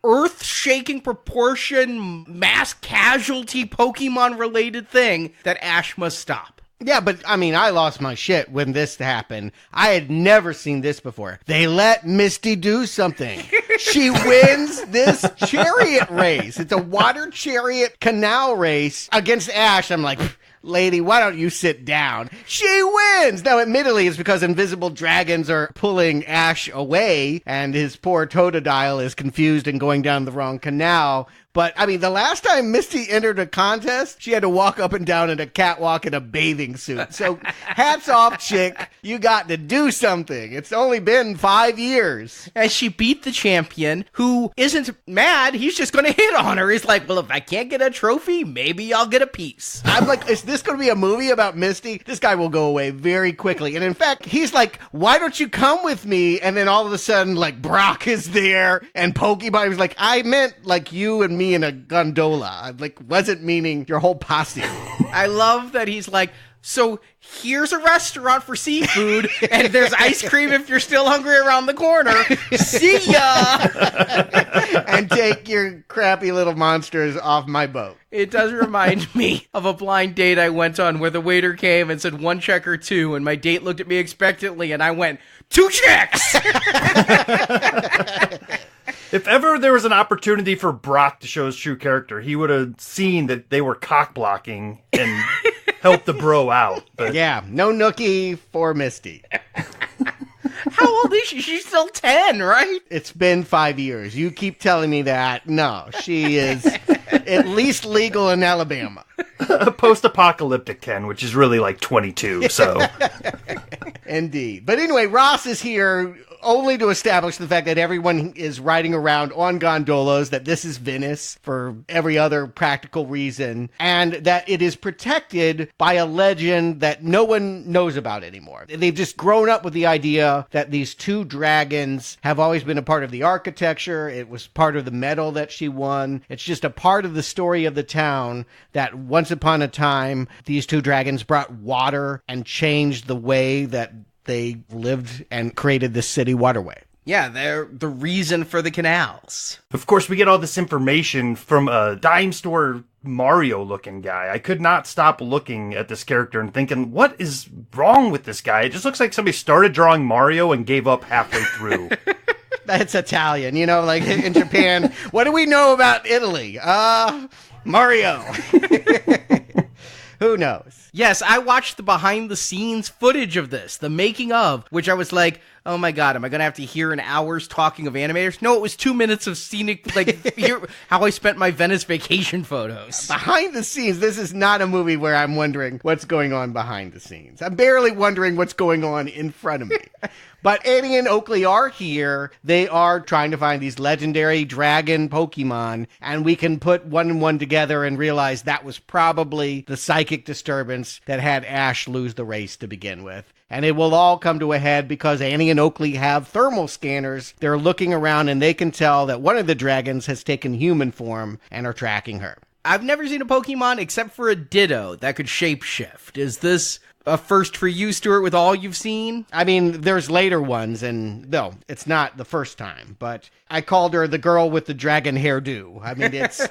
earth-shaking proportion mass casualty Pokemon-related thing that Ash must stop. Yeah, but I mean, I lost my shit when this happened. I had never seen this before. They let Misty do something. She wins this chariot race. It's a water chariot canal race against Ash. I'm like, lady, why don't you sit down? She wins! Now, admittedly, it's because invisible dragons are pulling Ash away, and his poor Totodile is confused and going down the wrong canal. But, I mean, the last time Misty entered a contest, she had to walk up and down in a catwalk in a bathing suit. So, hats off, chick. You got to do something. It's only been 5 years. And she beat the champion, who isn't mad. He's just going to hit on her. He's like, well, if I can't get a trophy, maybe I'll get a piece. I'm like, is this going to be a movie about Misty? This guy will go away very quickly. And in fact, he's like, why don't you come with me? And then all of a sudden, like, Brock is there, and Pokemon was like, I meant, like, you and me in a gondola. I like wasn't meaning your whole posse. I love that he's like, so here's a restaurant for seafood, and there's ice cream if you're still hungry around the corner. See ya! And take your crappy little monsters off my boat. It does remind me of a blind date I went on where the waiter came and said 1 check or 2, and my date looked at me expectantly, and I went, 2 checks! If ever there was an opportunity for Brock to show his true character, he would have seen that they were cock blocking and helped the bro out. But yeah, no nookie for Misty. How old is she? She's still 10, right? It's been 5 years. You keep telling me that. No, she is at least legal in Alabama. Post-apocalyptic 10, which is really like 22, so. Indeed. But anyway, Ross is here only to establish the fact that everyone is riding around on gondolas, that this is Venice for every other practical reason, and that it is protected by a legend that no one knows about anymore. They've just grown up with the idea that these 2 dragons have always been a part of the architecture. It was part of the medal that she won. It's just a part of the story of the town that once upon a time, these 2 dragons brought water and changed the way that they lived and created the city waterway. Yeah, they're the reason for the canals. Of course, we get all this information from a dime store Mario-looking guy. I could not stop looking at this character and thinking, what is wrong with this guy? It just looks like somebody started drawing Mario and gave up halfway through. That's Italian, you know, like in Japan. What do we know about Italy? Mario. Who knows? Yes, I watched the behind-the-scenes footage of this, the making of, which I was like, oh my god, am I going to have to hear an hour's talking of animators? No, it was 2 minutes of scenic, like, how I spent my Venice vacation photos. Behind the scenes, this is not a movie where I'm wondering what's going on behind the scenes. I'm barely wondering what's going on in front of me. But Annie and Oakley are here. They are trying to find these legendary dragon Pokemon, and we can put 1 and 1 together and realize that was probably the psychic disturbance that had Ash lose the race to begin with. And it will all come to a head because Annie and Oakley have thermal scanners. They're looking around and they can tell that one of the dragons has taken human form and are tracking her. I've never seen a Pokemon except for a Ditto that could shapeshift. Is this a first for you, Stuart, with all you've seen? I mean, there's later ones, and no, it's not the first time, but I called her the girl with the dragon hairdo. I mean, it's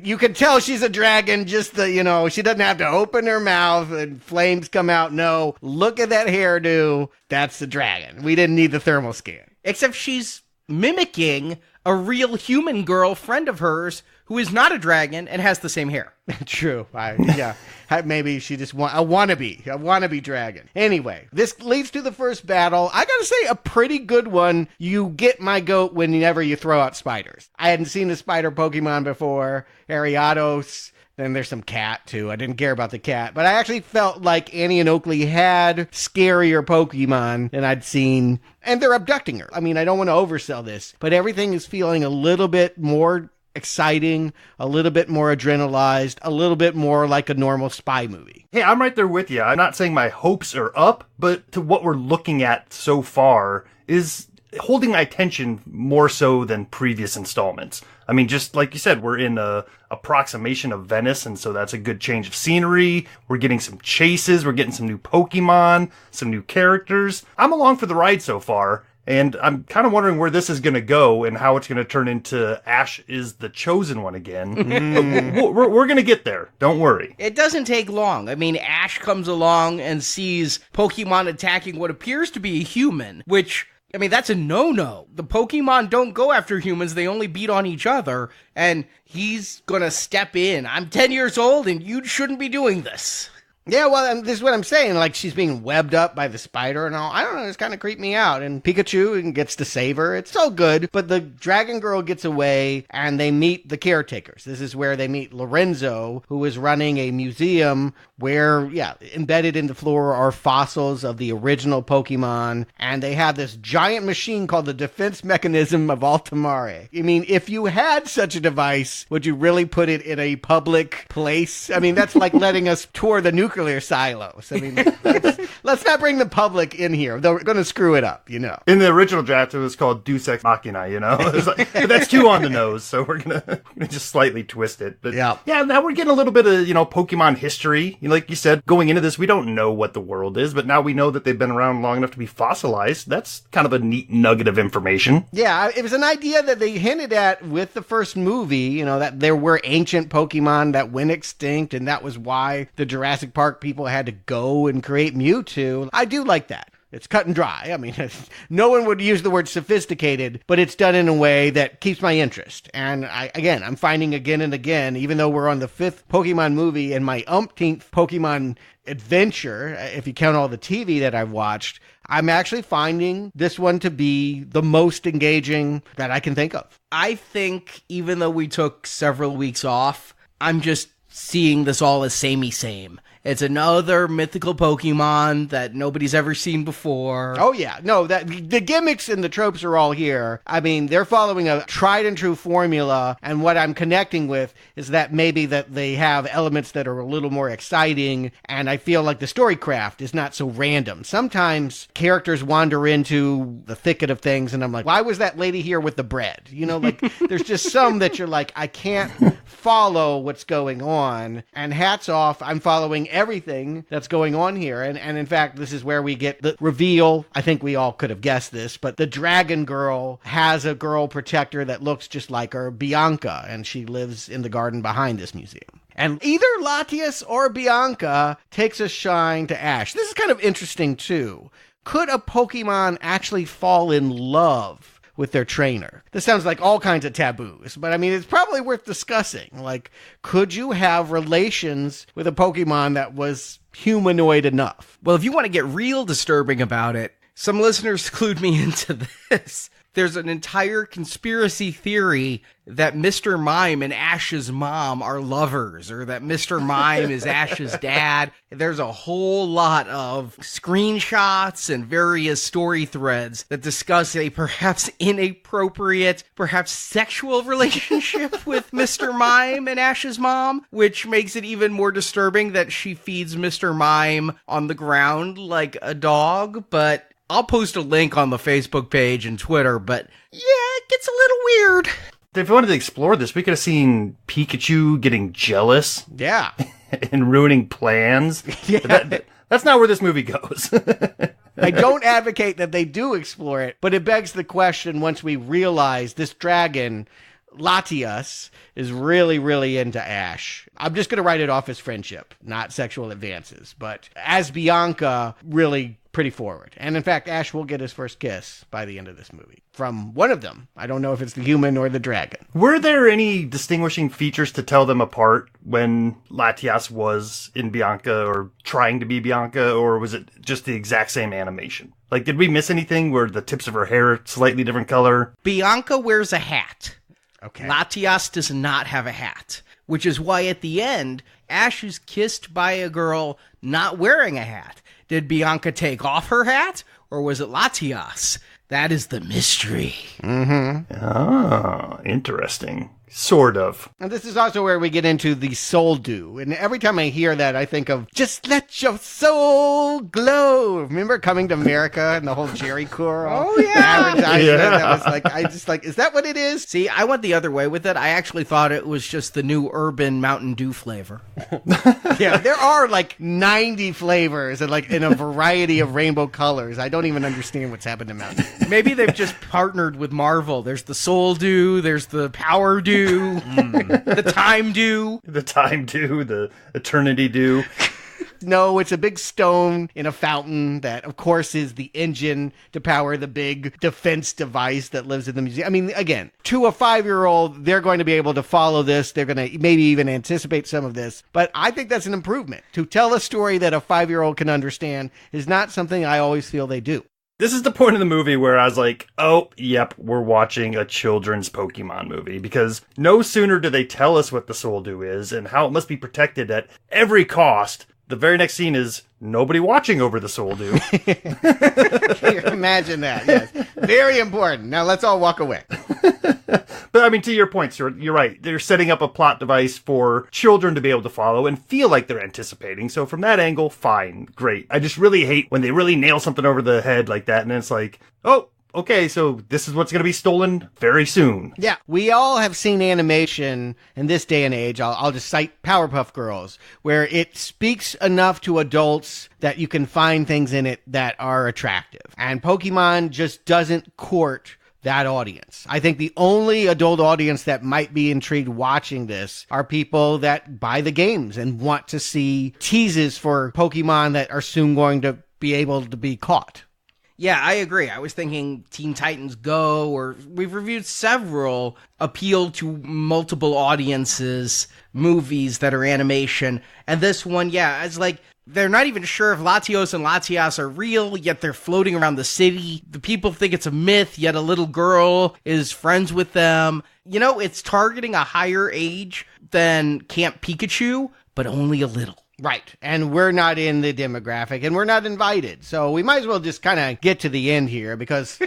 you can tell she's a dragon, just the, you know, she doesn't have to open her mouth and flames come out. No, look at that hairdo. That's the dragon. We didn't need the thermal scan. Except she's mimicking a real human girl friend of hers who is not a dragon and has the same hair. True. Yeah. Maybe she just a wannabe dragon. Anyway, this leads to the first battle. I gotta say, a pretty good one. You get my goat whenever you throw out spiders. I hadn't seen the spider Pokemon before. Ariados. Then there's some cat, too. I didn't care about the cat. But I actually felt like Annie and Oakley had scarier Pokemon than I'd seen. And they're abducting her. I mean, I don't want to oversell this, but everything is feeling a little bit more exciting, a little bit more adrenalized, a little bit more like a normal spy movie. Hey, I'm right there with you. I'm not saying my hopes are up, but to what we're looking at so far is holding my attention more so than previous installments. I mean, just like you said, we're in a approximation of Venice, and so that's a good change of scenery. We're getting some chases, we're getting some new Pokemon, some new characters. I'm along for the ride so far. And I'm kind of wondering where this is going to go and how it's going to turn into Ash is the chosen one again. We're going to get there. Don't worry. It doesn't take long. I mean, Ash comes along and sees Pokemon attacking what appears to be a human, which, I mean, that's a no-no. The Pokemon don't go after humans. They only beat on each other. And he's going to step in. I'm 10 years old and you shouldn't be doing this. Yeah, well, and this is what I'm saying. Like, she's being webbed up by the spider and all. I don't know, it's kind of creeped me out. And Pikachu gets to save her. It's so good. But the dragon girl gets away, and they meet the caretakers. This is where they meet Lorenzo, who is running a museum where, embedded in the floor are fossils of the original Pokemon. And they have this giant machine called the Defense Mechanism of Altamare. I mean, if you had such a device, would you really put it in a public place? I mean, that's like letting us tour the nuclear silos. I mean, let's not bring the public in here. They're going to screw it up, you know. In the original draft, it was called Deus Ex Machina, you know? It's like, that's too on the nose, so we're gonna just slightly twist it. But yeah, now we're getting a little bit of, Pokemon history. Like you said, going into this, we don't know what the world is, but now we know that they've been around long enough to be fossilized. That's kind of a neat nugget of information. Yeah, it was an idea that they hinted at with the first movie, that there were ancient Pokemon that went extinct, and that was why the Jurassic Park people had to go and create Mewtwo. I do like that. It's cut and dry. I mean, no one would use the word sophisticated, but it's done in a way that keeps my interest. And I'm finding again and again, even though we're on the 5th Pokemon movie and my umpteenth Pokemon adventure, if you count all the TV that I've watched, I'm actually finding this one to be the most engaging that I can think of. I think even though we took several weeks off, I'm just seeing this all as samey same. It's another mythical Pokemon that nobody's ever seen before. Oh, yeah. No, the gimmicks and the tropes are all here. I mean, they're following a tried and true formula, and what I'm connecting with is that maybe that they have elements that are a little more exciting, and I feel like the storycraft is not so random. Sometimes characters wander into the thicket of things, and I'm like, why was that lady here with the bread? There's just some that you're like, I can't follow what's going on, and hats off, I'm following everything that's going on here. And in fact, this is where we get the reveal. I think we all could have guessed this, but the dragon girl has a girl protector that looks just like her, Bianca, and she lives in the garden behind this museum. And either Latias or Bianca takes a shine to Ash. This is kind of interesting, too. Could a Pokemon actually fall in love with their trainer? This sounds like all kinds of taboos, but I mean, it's probably worth discussing. Like, could you have relations with a Pokemon that was humanoid enough? Well, if you want to get real disturbing about it, some listeners clued me into this. There's an entire conspiracy theory that Mr. Mime and Ash's mom are lovers, or that Mr. Mime is Ash's dad. There's a whole lot of screenshots and various story threads that discuss a perhaps inappropriate, perhaps sexual relationship with Mr. Mime and Ash's mom, which makes it even more disturbing that she feeds Mr. Mime on the ground like a dog. But I'll post a link on the Facebook page and Twitter, but yeah, it gets a little weird. If we wanted to explore this, we could have seen Pikachu getting jealous. Yeah. And ruining plans. Yeah. That's not where this movie goes. I don't advocate that they do explore it, but it begs the question once we realize this dragon, Latias, is really, really into Ash. I'm just going to write it off as friendship, not sexual advances. But as Bianca, really pretty forward. And in fact, Ash will get his first kiss by the end of this movie. From one of them. I don't know if it's the human or the dragon. Were there any distinguishing features to tell them apart when Latias was in Bianca or trying to be Bianca, or was it just the exact same animation? Like, did we miss anything where the tips of her hair are slightly different color? Bianca wears a hat. Okay. Latias does not have a hat, which is why at the end, Ash is kissed by a girl not wearing a hat. Did Bianca take off her hat, or was it Latias? That is the mystery. Mm-hmm. Oh, interesting. Sort of. And this is also where we get into the soul dew. And every time I hear that, I think of just let your soul glow. Remember Coming to America and the whole Jerry curl? Oh, yeah. Advertisement? That was like, is that what it is? See, I went the other way with it. I actually thought it was just the new urban Mountain Dew flavor. Yeah, there are like 90 flavors and like in a variety of rainbow colors. I don't even understand what's happened to Mountain Dew. Maybe they've just partnered with Marvel. There's the Soul Dew, there's the Power Dew, the Time Dew. The Time Dew, the Eternity Dew. No, it's a big stone in a fountain that, of course, is the engine to power the big defense device that lives in the museum. I mean, again, to a 5-year-old, they're going to be able to follow this. They're going to maybe even anticipate some of this. But I think that's an improvement. To tell a story that a 5-year-old can understand is not something I always feel they do. This is the point of the movie where I was like, oh, yep, we're watching a children's Pokemon movie. Because no sooner do they tell us what the Soul Dew is and how it must be protected at every cost, the very next scene is nobody watching over the Soul Dew. Imagine that, yes. Very important. Now let's all walk away. But I mean, to your point, Stuart, you're right. They're setting up a plot device for children to be able to follow and feel like they're anticipating. So from that angle, fine, great. I just really hate when they really nail something over the head like that. And then it's like, oh, okay, so this is what's going to be stolen very soon. Yeah, we all have seen animation in this day and age. I'll just cite Powerpuff Girls, where it speaks enough to adults that you can find things in it that are attractive. And Pokemon just doesn't court that audience. I think the only adult audience that might be intrigued watching this are people that buy the games and want to see teases for Pokemon that are soon going to be able to be caught. Yeah, I agree. I was thinking Teen Titans Go, or we've reviewed several appeal to multiple audiences movies that are animation. And this one, yeah, it's like they're not even sure if Latios and Latias are real, yet they're floating around the city. The people think it's a myth, yet a little girl is friends with them. You know, it's targeting a higher age than Camp Pikachu, but only a little. Right. And we're not in the demographic and we're not invited. So we might as well just kind of get to the end here because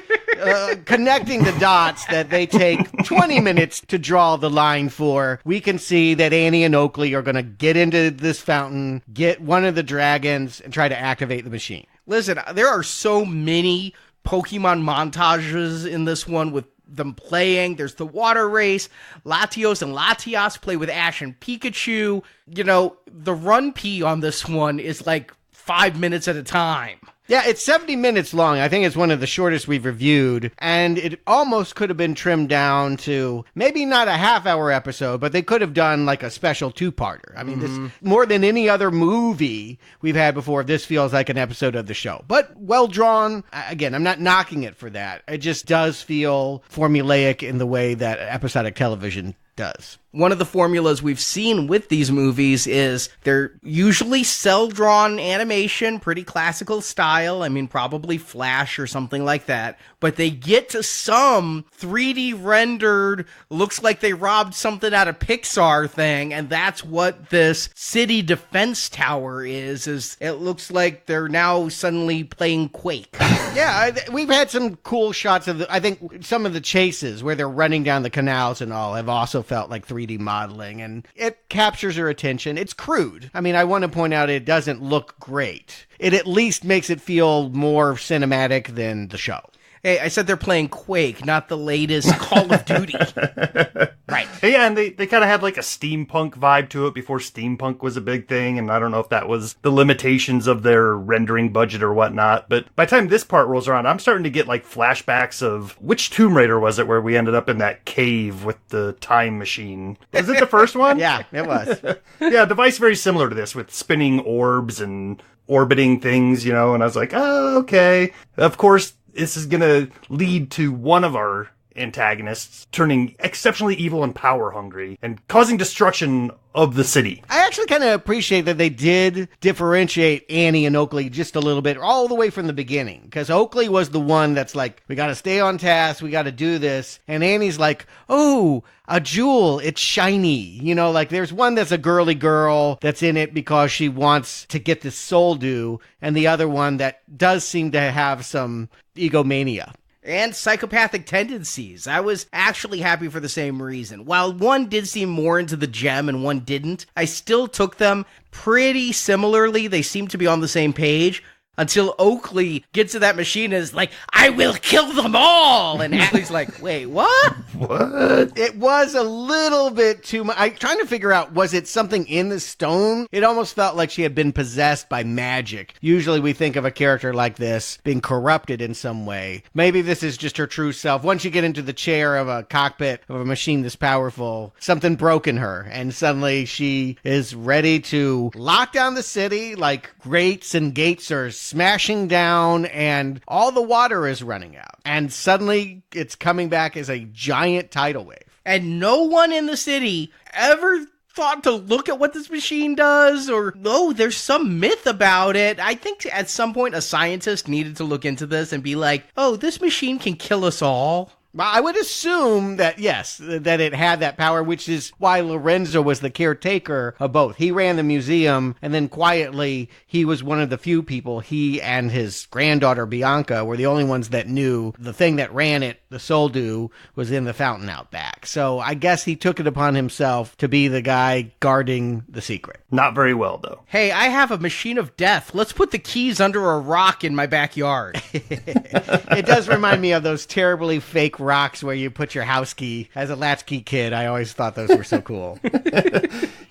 connecting the dots that they take 20 minutes to draw the line for, we can see that Annie and Oakley are going to get into this fountain, get one of the dragons, and try to activate the machine. Listen, there are so many Pokemon montages in this one with them playing. There's the water race. Latios and Latias play with Ash and Pikachu. You know, the run P on this one is like 5 minutes at a time. Yeah, it's 70 minutes long. I think it's one of the shortest we've reviewed, and it almost could have been trimmed down to maybe not a half-hour episode, but they could have done like a special two-parter. I mean, this more than any other movie we've had before, this feels like an episode of the show. But well-drawn. Again, I'm not knocking it for that. It just does feel formulaic in the way that episodic television does. One of the formulas we've seen with these movies is they're usually cel-drawn animation, pretty classical style. I mean, probably Flash or something like that. But they get to some 3D rendered, looks like they robbed something out of Pixar thing. And that's what this city defense tower is it looks like they're now suddenly playing Quake. Yeah, we've had some cool shots of I think some of the chases where they're running down the canals and all have also felt like 3D modeling, and it captures your attention. It's crude. I mean, I want to point out it doesn't look great. It at least makes it feel more cinematic than the show. Hey, I said they're playing Quake, not the latest Call of Duty. Right. Yeah, and they kind of had like a steampunk vibe to it before steampunk was a big thing, and I don't know if that was the limitations of their rendering budget or whatnot, but by the time this part rolls around, I'm starting to get like flashbacks of which Tomb Raider was it where we ended up in that cave with the time machine? Was it the first one? Yeah, it was. Yeah, a device very similar to this with spinning orbs and orbiting things, you know, and I was like, oh, okay. Of course, this is going to lead to one of our antagonists turning exceptionally evil and power hungry and causing destruction of the city. I actually kind of appreciate that they did differentiate Annie and Oakley just a little bit all the way from the beginning, because Oakley was the one that's like, we got to stay on task, we got to do this, and Annie's like, oh, a jewel, it's shiny. You know, like there's one that's a girly girl that's in it because she wants to get this soul dew, and the other one that does seem to have some egomania. and psychopathic tendencies. I was actually happy for the same reason. While one did seem more into the gem and one didn't, I still took them pretty similarly. They seemed to be on the same page. Until Oakley gets to that machine and is like, I will kill them all! And Ashley's like, wait, what? What? It was a little bit too much. I'm trying to figure out, was it something in the stone? It almost felt like she had been possessed by magic. Usually we think of a character like this being corrupted in some way. Maybe this is just her true self. Once you get into the chair of a cockpit of a machine this powerful, something broke in her, and suddenly she is ready to lock down the city like grates and gates are smashing down and all the water is running out. And suddenly it's coming back as a giant tidal wave. And no one in the city ever thought to look at what this machine does, or no, there's some myth about it. I think at some point a scientist needed to look into this and be like, oh, this machine can kill us all. I would assume that, yes, that it had that power, which is why Lorenzo was the caretaker of both. He ran the museum, and then quietly, he was one of the few people, he and his granddaughter Bianca were the only ones that knew the thing that ran it, the Soldu, was in the fountain out back. So I guess he took it upon himself to be the guy guarding the secret. Not very well, though. Hey, I have a machine of death. Let's put the keys under a rock in my backyard. It does remind me of those terribly fake rocks where you put your house key. As a latchkey kid, I always thought those were so cool.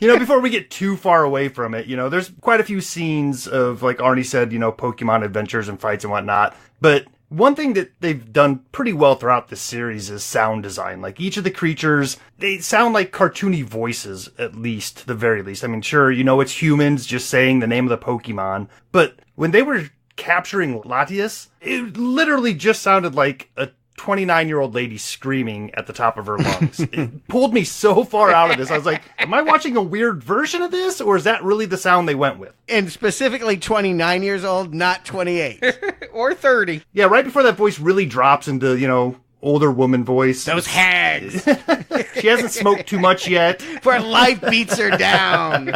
Before we get too far away from it, there's quite a few scenes of, like Arnie said, Pokemon adventures and fights and whatnot. But one thing that they've done pretty well throughout this series is sound design. Like, each of the creatures, they sound like cartoony voices, at least, the very least. I mean, sure, it's humans just saying the name of the Pokemon. But when they were capturing Latias, it literally just sounded like a 29-year-old lady screaming at the top of her lungs. It pulled me so far out of this. I was like, am I watching a weird version of this, or is that really the sound they went with? And specifically 29 years old, not 28. Or 30. Yeah, right before that voice really drops into, older woman voice. Those hags. She hasn't smoked too much yet. For life beats her down.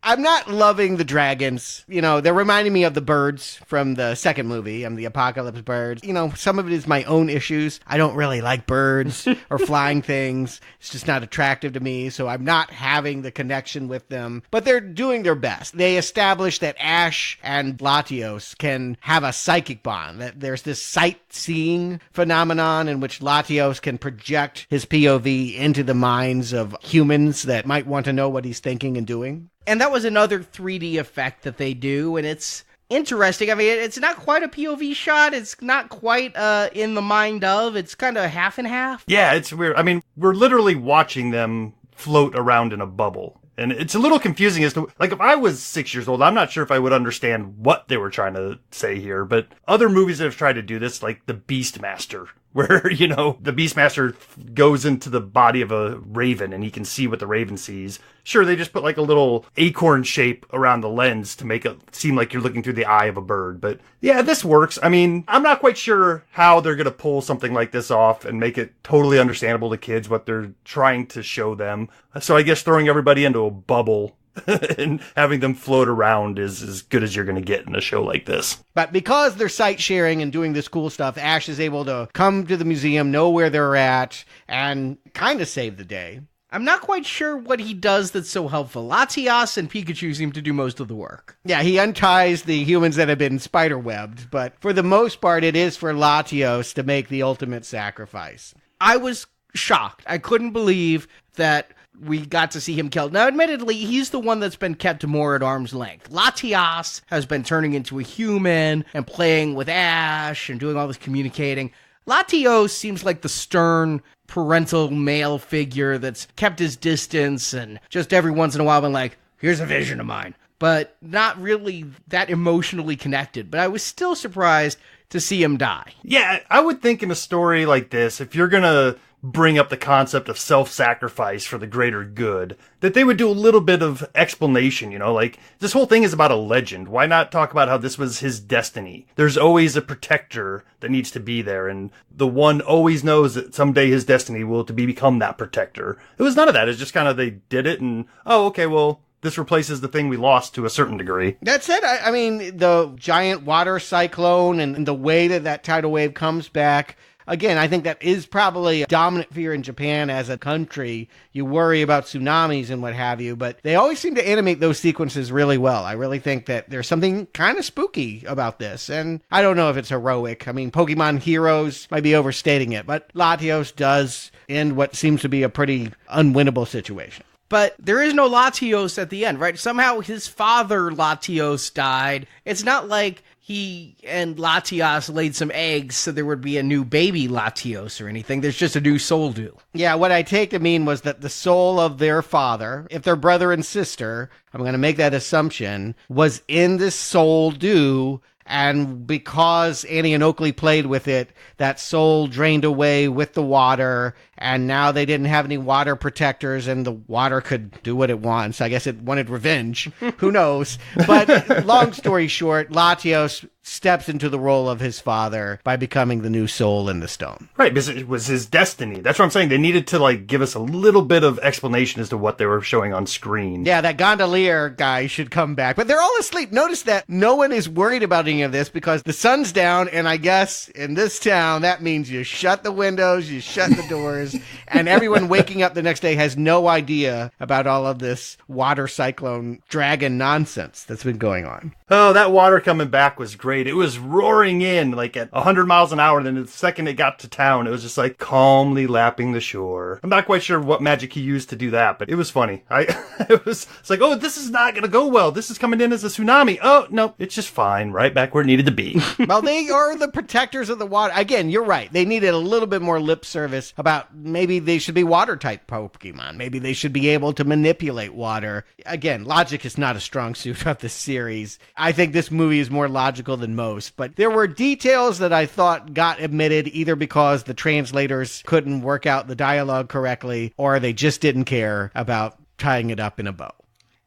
I'm not loving the dragons. They're reminding me of the birds from the second movie, the Apocalypse birds. Some of it is my own issues. I don't really like birds or flying things. It's just not attractive to me, so I'm not having the connection with them. But they're doing their best. They establish that Ash and Latios can have a psychic bond, that there's this sight-seeing phenomenon in which Latios can project his POV into the minds of humans that might want to know what he's thinking and doing. And that was another 3D effect that they do, and it's interesting. I mean, it's not quite a POV shot. It's not quite in the mind of. It's kind of half and half. Yeah, it's weird. I mean, we're literally watching them float around in a bubble. And it's a little confusing as to, like, if I was 6 years old, I'm not sure if I would understand what they were trying to say here. But other movies that have tried to do this, like The Beastmaster, where, the Beastmaster goes into the body of a raven and he can see what the raven sees. Sure, they just put like a little acorn shape around the lens to make it seem like you're looking through the eye of a bird. But yeah, this works. I mean, I'm not quite sure how they're going to pull something like this off and make it totally understandable to kids what they're trying to show them. So I guess throwing everybody into a bubble and having them float around is as good as you're going to get in a show like this. But because they're sight sharing and doing this cool stuff, Ash is able to come to the museum, know where they're at, and kind of save the day. I'm not quite sure what he does that's so helpful. Latias and Pikachu seem to do most of the work. Yeah, he unties the humans that have been spider-webbed, but for the most part, it is for Latios to make the ultimate sacrifice. I was shocked. I couldn't believe that we got to see him killed. Now, admittedly, he's the one that's been kept more at arm's length. Latias has been turning into a human and playing with Ash and doing all this communicating. Latios seems like the stern parental male figure that's kept his distance and just every once in a while been like, here's a vision of mine. But not really that emotionally connected. But I was still surprised to see him die. Yeah, I would think in a story like this, if you're going to bring up the concept of self-sacrifice for the greater good, that they would do a little bit of explanation, like this whole thing is about a legend. Why not talk about how this was his destiny? There's always a protector that needs to be there, and the one always knows that someday his destiny will to become that protector. It was none of that. It's just kind of they did it and, oh, okay, well, this replaces the thing we lost to a certain degree. That's it. I mean, the giant water cyclone and the way that tidal wave comes back. Again, I think that is probably a dominant fear in Japan as a country. You worry about tsunamis and what have you, but they always seem to animate those sequences really well. I really think that there's something kind of spooky about this, and I don't know if it's heroic. I mean, Pokemon Heroes might be overstating it, but Latios does end what seems to be a pretty unwinnable situation. But there is no Latios at the end, right? Somehow his father, Latios, died. It's not like he and Latias laid some eggs so there would be a new baby Latios or anything. There's just a new soul dew. Yeah, what I take to mean was that the soul of their father, if they're brother and sister, I'm going to make that assumption, was in this soul dew. And because Annie and Oakley played with it, that soul drained away with the water, and now they didn't have any water protectors, and the water could do what it wants. I guess it wanted revenge. Who knows? But long story short, Latios steps into the role of his father by becoming the new soul in the stone. Right, because it was his destiny. That's what I'm saying. They needed to, give us a little bit of explanation as to what they were showing on screen. Yeah, that gondolier guy should come back. But they're all asleep. Notice that no one is worried about any of this because the sun's down, and I guess in this town, that means you shut the windows, you shut the doors, and everyone waking up the next day has no idea about all of this water cyclone dragon nonsense that's been going on. Oh, that water coming back was great. It was roaring in at 100 miles an hour. And then the second it got to town, it was just calmly lapping the shore. I'm not quite sure what magic he used to do that, but it was funny. It's like, oh, this is not going to go well. This is coming in as a tsunami. Oh, no, it's just fine. Right back where it needed to be. Well, they are the protectors of the water. Again, you're right. They needed a little bit more lip service about maybe they should be water type Pokemon. Maybe they should be able to manipulate water. Again, logic is not a strong suit of this series. I think this movie is more logical than most, but there were details that I thought got omitted either because the translators couldn't work out the dialogue correctly or they just didn't care about tying it up in a bow.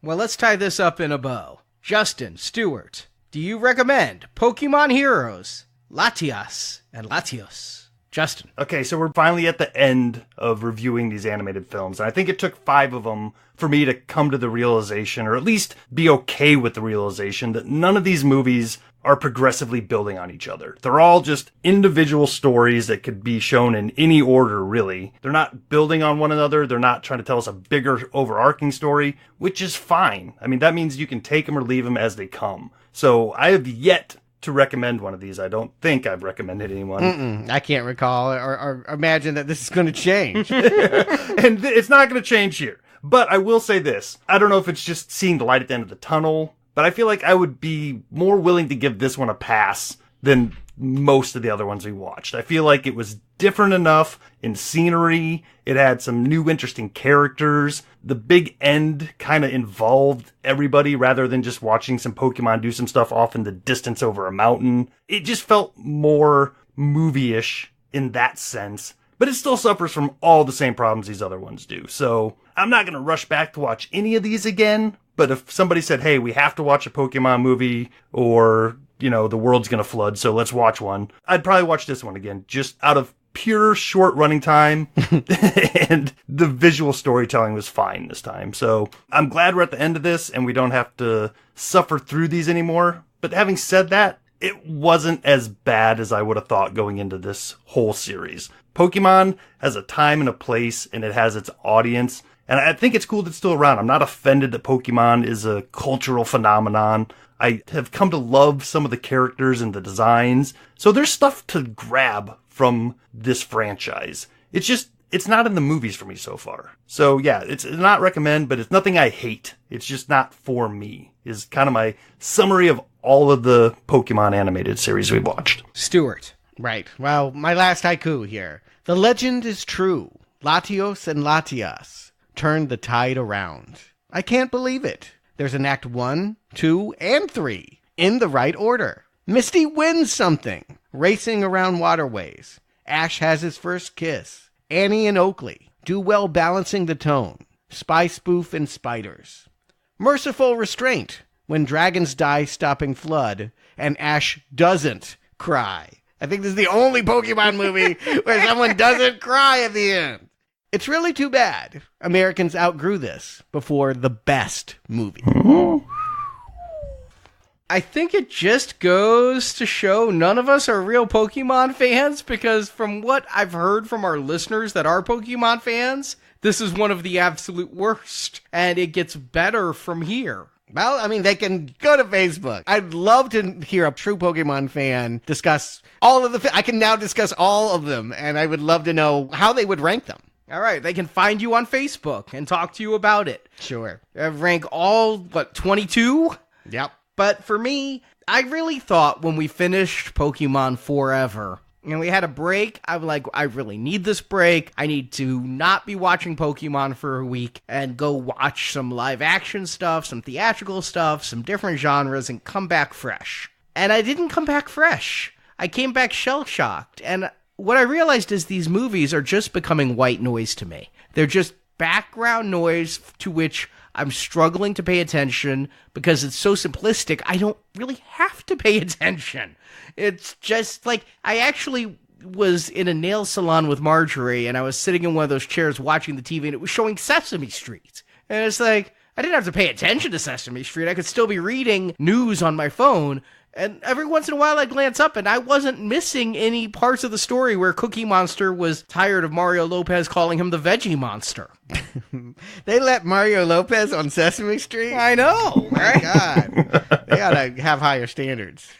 Well, let's tie this up in a bow. Justin, Stuart, do you recommend Pokemon Heroes, Latias and Latios? Justin. Okay, so we're finally at the end of reviewing these animated films, and I think it took 5 of them for me to come to the realization, or at least be okay with the realization, that none of these movies are progressively building on each other. They're all just individual stories that could be shown in any order, really. They're not building on one another. They're not trying to tell us a bigger overarching story, which is fine. I mean, that means you can take them or leave them as they come. So I have yet to recommend one of these. I don't think I've recommended anyone. I can't recall or imagine that this is going to change. And it's not going to change here. But I will say this. I don't know if it's just seeing the light at the end of the tunnel, but I feel like I would be more willing to give this one a pass than most of the other ones we watched. I feel like it was different enough in scenery. It had some new interesting characters. The big end kind of involved everybody rather than just watching some Pokemon do some stuff off in the distance over a mountain. It just felt more movie-ish in that sense. But it still suffers from all the same problems these other ones do. So I'm not going to rush back to watch any of these again. But if somebody said, hey, we have to watch a Pokemon movie, or, the world's going to flood, so let's watch one, I'd probably watch this one again, just out of pure short running time. And the visual storytelling was fine this time. So I'm glad we're at the end of this and we don't have to suffer through these anymore. But having said that, it wasn't as bad as I would have thought going into this whole series. Pokemon has a time and a place, and it has its audience. And I think it's cool that it's still around. I'm not offended that Pokemon is a cultural phenomenon. I have come to love some of the characters and the designs. So there's stuff to grab from this franchise. It's not in the movies for me so far. So yeah, it's not recommend, but it's nothing I hate. It's just not for me, is kind of my summary of all of the Pokemon animated series we've watched. Stuart. Right. Well, my last haiku here. The legend is true. Latios and Latias turned the tide around. I can't believe it. There's an act 1, 2, and 3 in the right order. Misty wins something, racing around waterways. Ash has his first kiss. Annie and Oakley do well balancing the tone. Spy spoof and spiders. Merciful restraint when dragons die stopping flood, and Ash doesn't cry. I think this is the only Pokemon movie where someone doesn't cry at the end. It's really too bad Americans outgrew this before the best movie. I think it just goes to show none of us are real Pokemon fans, because from what I've heard from our listeners that are Pokemon fans, this is one of the absolute worst, and it gets better from here. Well, I mean, they can go to Facebook. I'd love to hear a true Pokemon fan discuss all of the... I can now discuss all of them, and I would love to know how they would rank them. All right, they can find you on Facebook and talk to you about it. Sure. Rank all, 22? Yep. But for me, I really thought when we finished Pokemon Forever, and we had a break, I was like, I really need this break. I need to not be watching Pokemon for a week and go watch some live action stuff, some theatrical stuff, some different genres, and come back fresh. And I didn't come back fresh. I came back shell-shocked. And what I realized is these movies are just becoming white noise to me. They're just background noise to which I'm struggling to pay attention because it's so simplistic, I don't really have to pay attention. It's just like, I actually was in a nail salon with Marjorie, and I was sitting in one of those chairs watching the TV, and it was showing Sesame Street. And it's like, I didn't have to pay attention to Sesame Street. I could still be reading news on my phone, and every once in a while I'd glance up, and I wasn't missing any parts of the story where Cookie Monster was tired of Mario Lopez calling him the Veggie Monster. They let Mario Lopez on Sesame Street? I know, right? God. They ought to have higher standards.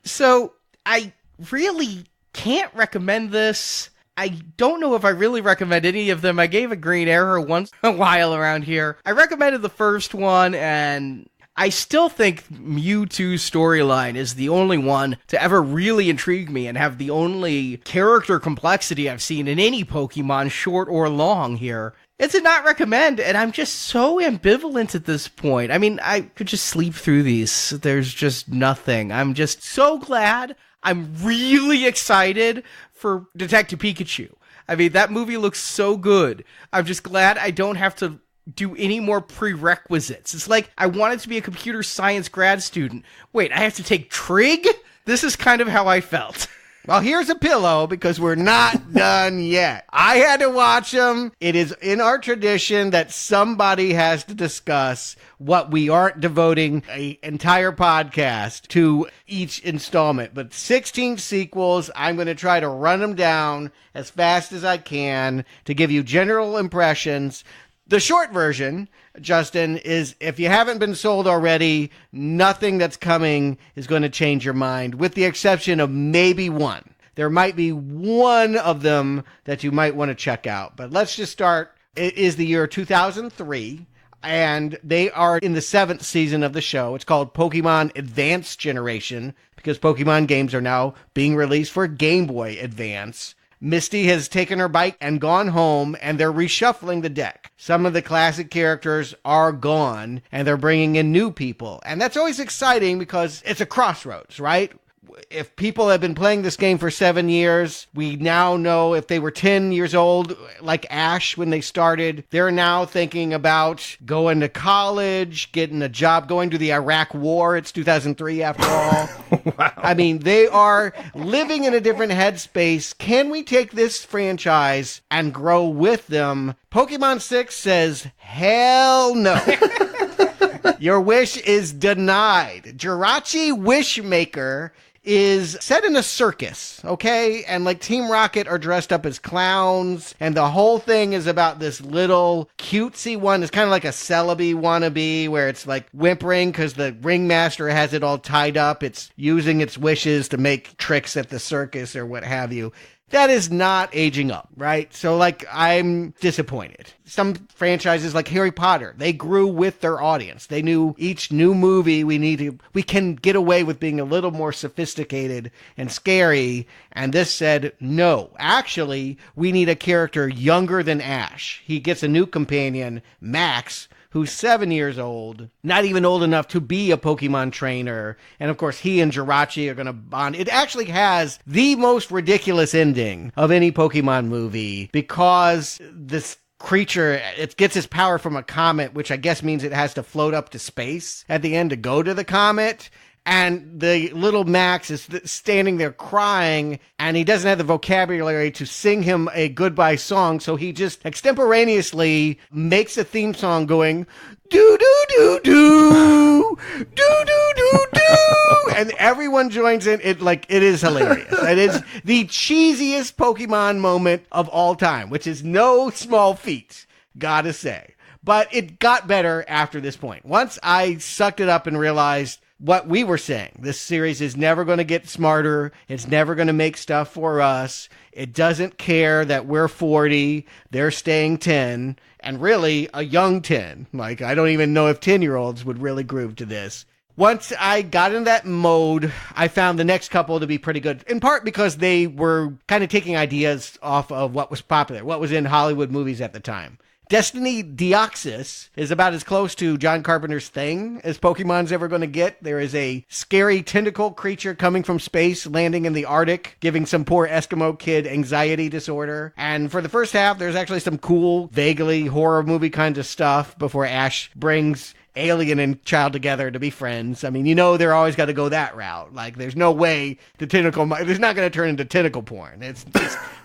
So, I really can't recommend this. I don't know if I really recommend any of them. I gave a Green Arrow once in a while around here. I recommended the first one, and I still think Mewtwo's storyline is the only one to ever really intrigue me and have the only character complexity I've seen in any Pokemon, short or long here. It's a not recommend, and I'm just so ambivalent at this point. I mean, I could just sleep through these. There's just nothing. I'm just so glad. I'm really excited for Detective Pikachu. I mean, that movie looks so good. I'm just glad I don't have to do any more prerequisites. It's like I wanted to be a computer science grad student. Wait, I have to take trig? This is kind of how I felt. Well, here's a pillow because we're not done yet. I had to watch them. It is in our tradition that somebody has to discuss what we aren't devoting an entire podcast to each installment. But 16 sequels, I'm going to try to run them down as fast as I can to give you general impressions. The short version, Justin, is if you haven't been sold already, nothing that's coming is going to change your mind, with the exception of maybe one. There might be one of them that you might want to check out. But let's just start. It is the year 2003, and they are in the 7th season of the show. It's called Pokemon Advance Generation, because Pokemon games are now being released for Game Boy Advance. Misty has taken her bike and gone home, and they're reshuffling the deck. Some of the classic characters are gone, and they're bringing in new people. And that's always exciting because it's a crossroads, right? If people have been playing this game for 7 years, we now know if they were 10 years old, like Ash when they started, they're now thinking about going to college, getting a job, going to the Iraq War. It's 2003 after all. Wow. I mean, they are living in a different headspace. Can we take this franchise and grow with them? Pokemon 6 says, hell no. Your wish is denied. Jirachi Wishmaker is set in a circus, okay? And like Team Rocket are dressed up as clowns, and the whole thing is about this little cutesy one. It's kind of like a Celebi wannabe, where it's like whimpering because the ringmaster has it all tied up. It's using its wishes to make tricks at the circus or what have you. That is not aging up, right? So, like, I'm disappointed. Some franchises like Harry Potter, they grew with their audience. They knew each new movie we can get away with being a little more sophisticated and scary. And this said, no, actually, we need a character younger than Ash. He gets a new companion, Max, who's 7 years old, not even old enough to be a Pokemon trainer. And of course, he and Jirachi are going to bond. It actually has the most ridiculous ending of any Pokemon movie because this creature, it gets its power from a comet, which I guess means it has to float up to space at the end to go to the comet. And the little Max is standing there crying, and he doesn't have the vocabulary to sing him a goodbye song, so he just extemporaneously makes a theme song going, do do do do do do do do, and everyone joins in. It is hilarious. It is the cheesiest Pokemon moment of all time, which is no small feat, gotta say. But it got better after this point. Once I sucked it up and realized what we were saying, this series is never going to get smarter. It's never going to make stuff for us. It doesn't care that we're 40, they're staying 10, and really a young 10. Like, I don't even know if 10-year-olds would really groove to this. Once I got in that mode, I found the next couple to be pretty good, in part because they were kind of taking ideas off of what was popular, what was in Hollywood movies at the time. Destiny Deoxys is about as close to John Carpenter's Thing as Pokemon's ever going to get. There is a scary tentacle creature coming from space, landing in the Arctic, giving some poor Eskimo kid anxiety disorder. And for the first half, there's actually some cool, vaguely horror movie kinds of stuff before Ash brings alien and child together to be friends. I mean, they're always got to go that route. Like, there's no way there's not going to turn into tentacle porn.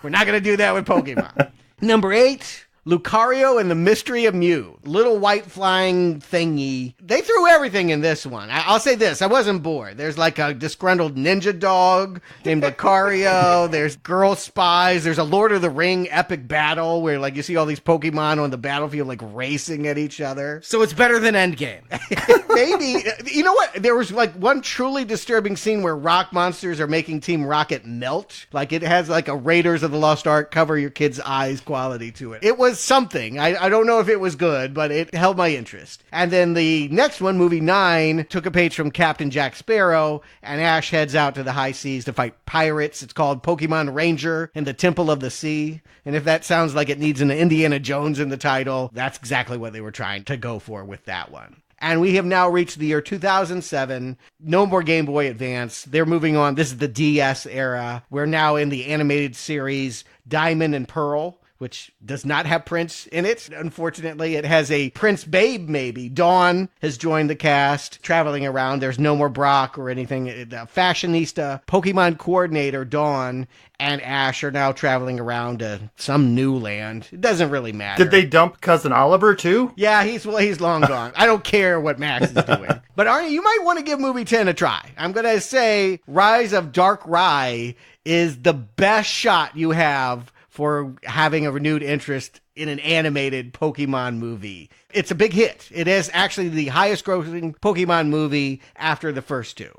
We're not going to do that with Pokemon. Number 8. Lucario and the Mystery of Mew. Little white flying thingy. They threw everything in this one. I'll say this, I wasn't bored. There's like a disgruntled ninja dog named Lucario. There's girl spies. There's a Lord of the Ring epic battle where you see all these Pokemon on the battlefield racing at each other. So it's better than Endgame. Maybe. You know what? There was one truly disturbing scene where rock monsters are making Team Rocket melt. It has a Raiders of the Lost Ark cover your kid's eyes quality to it. It was something. I don't know if it was good, but it held my interest. And then the next one, movie 9, took a page from Captain Jack Sparrow, and Ash heads out to the high seas to fight pirates. It's called Pokemon Ranger and the Temple of the Sea. And if that sounds like it needs an Indiana Jones in the title, that's exactly what they were trying to go for with that one. And we have now reached the year 2007. No more Game Boy Advance. They're moving on. This is the DS era. We're now in the animated series Diamond and Pearl, which does not have Prince in it. Unfortunately, it has a Prince babe, maybe. Dawn has joined the cast, traveling around. There's no more Brock or anything. The fashionista, Pokemon coordinator, Dawn, and Ash are now traveling around to some new land. It doesn't really matter. Did they dump Cousin Oliver, too? Yeah, he's long gone. I don't care what Max is doing. But Arnie, you might want to give movie 10 a try. I'm going to say Rise of Dark Rai is the best shot you have for having a renewed interest in an animated Pokemon movie. It's a big hit. It is actually the highest grossing Pokemon movie after the first two.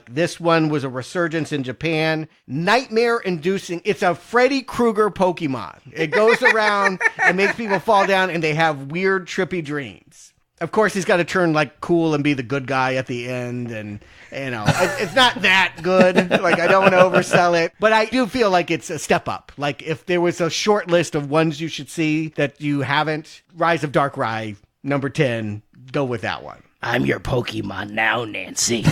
This one was a resurgence in Japan. Nightmare inducing. It's a Freddy Krueger Pokemon. It goes around and makes people fall down and they have weird, trippy dreams. Of course, he's got to turn cool and be the good guy at the end, and it's not that good. I don't want to oversell it, but I do feel like it's a step up. If there was a short list of ones you should see that you haven't, Rise of Dark Rai, number 10, go with that one. I'm your Pokemon now, Nancy.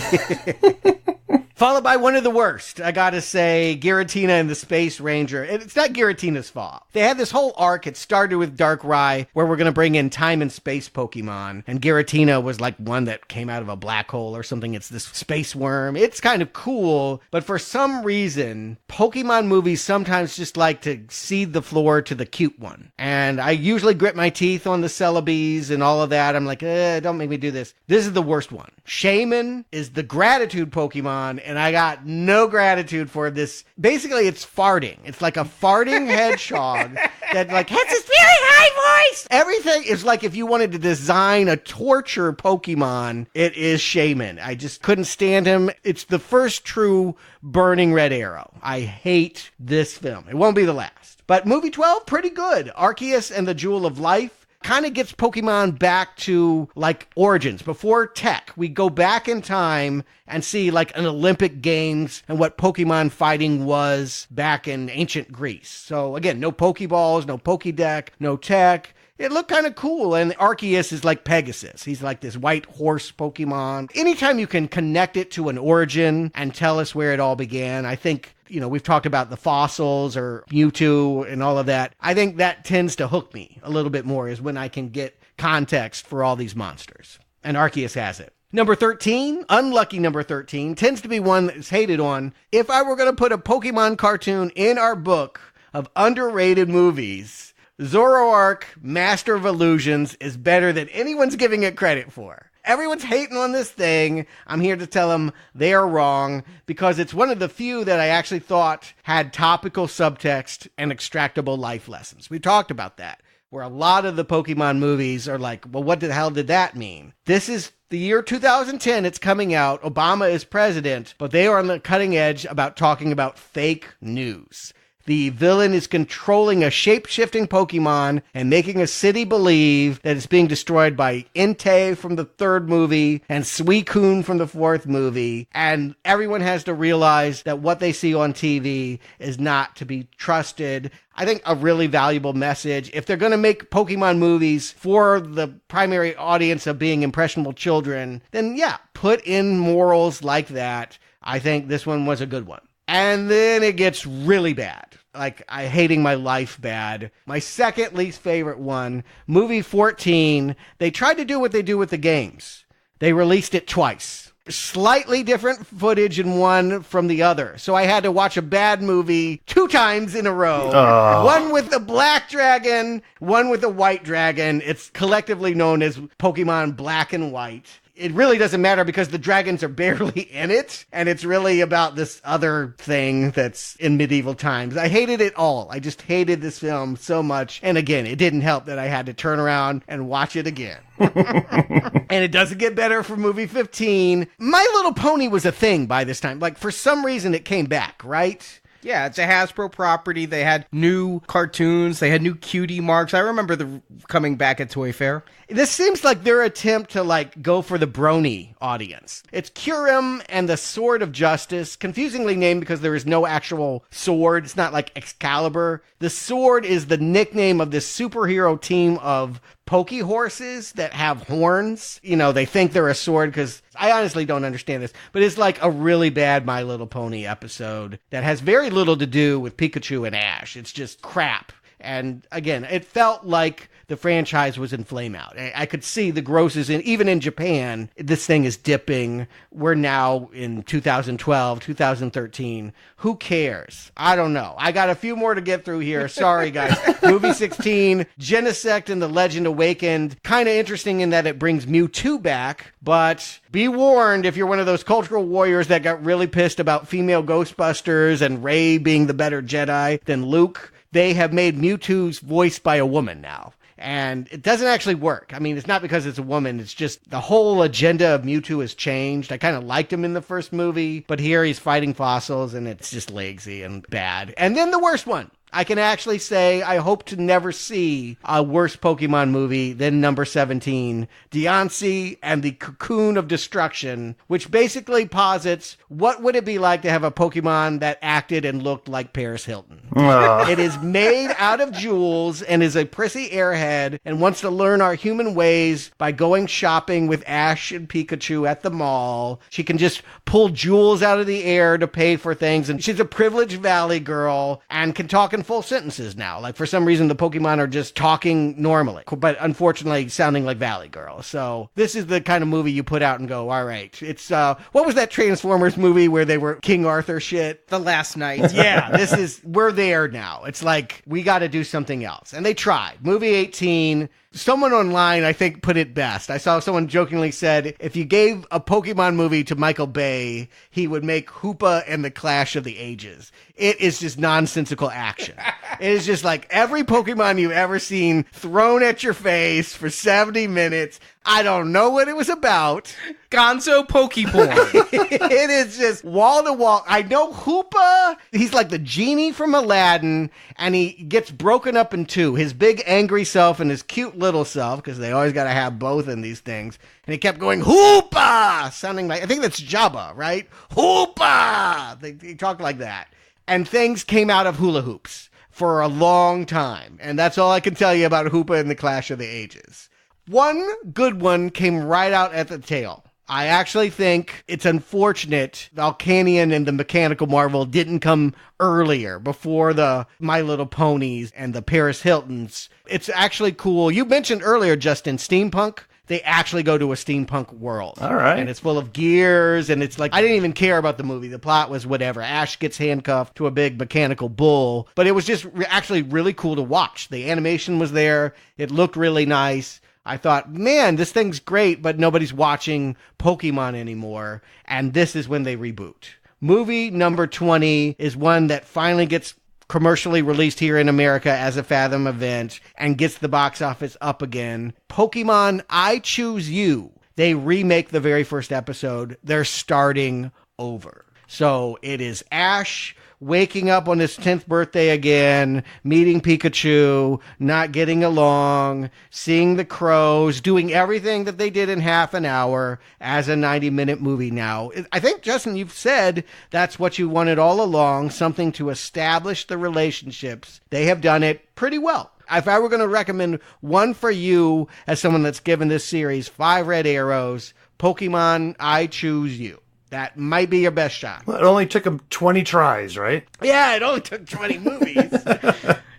Followed by one of the worst, I gotta say, Giratina and the Space Ranger. It's not Giratina's fault. They had this whole arc. It started with Dark Rai, where we're gonna bring in time and space Pokemon. And Giratina was one that came out of a black hole or something. It's this space worm. It's kind of cool, but for some reason, Pokemon movies sometimes just like to cede the floor to the cute one. And I usually grit my teeth on the Celebes and all of that. I'm like, don't make me do this. This is the worst one. Shaymin is the gratitude Pokemon, and I got no gratitude for this. Basically, it's farting. It's like a farting hedgehog that has this very high voice. Everything is if you wanted to design a torture Pokemon, it is Shaymin. I just couldn't stand him. It's the first true burning red arrow. I hate this film. It won't be the last. But movie 12, pretty good. Arceus and the Jewel of Life kind of gets Pokemon back to origins. Before tech, we go back in time and see an Olympic Games and what Pokemon fighting was back in ancient Greece. So again, no Pokeballs, no Pokédeck, no tech. It looked kind of cool, and Arceus is like Pegasus. He's like this white horse Pokemon. Anytime you can connect it to an origin and tell us where it all began, I think, we've talked about the fossils or Mewtwo and all of that. I think that tends to hook me a little bit more is when I can get context for all these monsters. And Arceus has it. Number 13, unlucky number 13, tends to be one that's hated on. If I were going to put a Pokemon cartoon in our book of underrated movies, Zoroark, Master of Illusions, is better than anyone's giving it credit for. Everyone's hating on this thing. I'm here to tell them they are wrong because it's one of the few that I actually thought had topical subtext and extractable life lessons. We talked about that, where a lot of the Pokemon movies are like, well, what the hell did that mean? This is the year 2010. It's coming out. Obama is president, but they are on the cutting edge about talking about fake news. The villain is controlling a shape-shifting Pokemon and making a city believe that it's being destroyed by Entei from the third movie and Suicune from the fourth movie. And everyone has to realize that what they see on TV is not to be trusted. I think a really valuable message. If they're going to make Pokemon movies for the primary audience of being impressionable children, then yeah, put in morals like that. I think this one was a good one. And then it gets really bad. Like, I hating my life bad. My second least favorite one, movie 14, they tried to do what they do with the games. They released it twice. Slightly different footage in one from the other. So I had to watch a bad movie 2 times in a row. One with the black dragon, one with the white dragon. It's collectively known as Pokemon Black and White. It really doesn't matter because the dragons are barely in it, and it's really about this other thing that's in medieval times. I hated it all. I just hated this film so much. And again, it didn't help that I had to turn around and watch it again. And it doesn't get better for movie 15. My Little Pony was a thing by this time. Like, for some reason, it came back, right? Yeah, it's a Hasbro property. They had new cartoons. They had new cutie marks. I remember coming back at Toy Fair. This seems like their attempt to, like, go for the brony audience. It's Kyurem and the Sword of Justice, confusingly named because there is no actual sword. It's not like Excalibur. The sword is the nickname of this superhero team of Poke horses that have horns. You know, they think they're a sword because I honestly don't understand this, but it's like a really bad My Little Pony episode that has very little to do with Pikachu and Ash. It's just crap. And again, it felt like the franchise was in flame out. I could see the grosses even in Japan, this thing is dipping. We're now in 2012, 2013. Who cares? I don't know. I got a few more to get through here. Sorry, guys. Movie 16, Genesect and the Legend Awakened. Kind of interesting in that it brings Mewtwo back, but be warned if you're one of those cultural warriors that got really pissed about female Ghostbusters and Rey being the better Jedi than Luke. They have made Mewtwo's voiced by a woman now. And it doesn't actually work. I mean, it's not because it's a woman. It's just the whole agenda of Mewtwo has changed. I kind of liked him in the first movie, but here he's fighting fossils and it's just lazy and bad. And then the worst one. I can actually say I hope to never see a worse Pokemon movie than number 17, Diancie and the Cocoon of Destruction, which basically posits what would it be like to have a Pokemon that acted and looked like Paris Hilton. It is made out of jewels and is a prissy airhead and wants to learn our human ways by going shopping with Ash and Pikachu at the mall. She can just pull jewels out of the air to pay for things, and she's a privileged valley girl and can talk in full sentences now. Like, for some reason, the Pokemon are just talking normally, but unfortunately sounding like Valley Girl. So this is the kind of movie you put out and go, all right. It's, what was that Transformers movie where they were King Arthur shit? The Last Night. Yeah, we're there now. It's like, we got to do something else. And they tried. Movie 18, someone online, I think, put it best. I saw someone jokingly said, if you gave a Pokemon movie to Michael Bay, he would make Hoopa and the Clash of the Ages. It is just nonsensical action. It is just like every Pokemon you've ever seen thrown at your face for 70 minutes. I don't know what it was about. Gonzo Pokeborn. It is just wall to wall. I know Hoopa, he's like the genie from Aladdin, and he gets broken up in two. His big angry self and his cute little self, because they always got to have both in these things. And he kept going, Hoopa! Sounding like, I think that's Jabba, right? Hoopa! He talked like that. And things came out of hula hoops for a long time. And that's all I can tell you about Hoopa and the Clash of the Ages. One good one came right out at the tail. I actually think it's unfortunate Volcanion and the Mechanical Marvel didn't come earlier, before the My Little Ponies and the Paris Hiltons. It's actually cool. You mentioned earlier, Justin, steampunk. they actually go to a steampunk world. All right. And it's full of gears, and it's like, I didn't even care about the movie. The plot was whatever. Ash gets handcuffed to a big mechanical bull, but it was just actually really cool to watch. The animation was there. It looked really nice. I thought, man, this thing's great, but nobody's watching Pokemon anymore. And this is when they reboot. Movie number 20 is one that finally gets commercially released here in America as a Fathom event and gets the box office up again. Pokemon I Choose You. They remake the very first episode. They're starting over. So it is Ash waking up on his 10th birthday again, meeting Pikachu, not getting along, seeing the crows, doing everything that they did in half an hour as a 90-minute movie now. I think, Justin, you've said that's what you wanted all along, something to establish the relationships. They have done it pretty well. If I were going to recommend one for you as someone that's given this series 5 red arrows, Pokemon I Choose You. That might be your best shot. Well, it only took them 20 tries, right? Yeah, it only took 20 movies.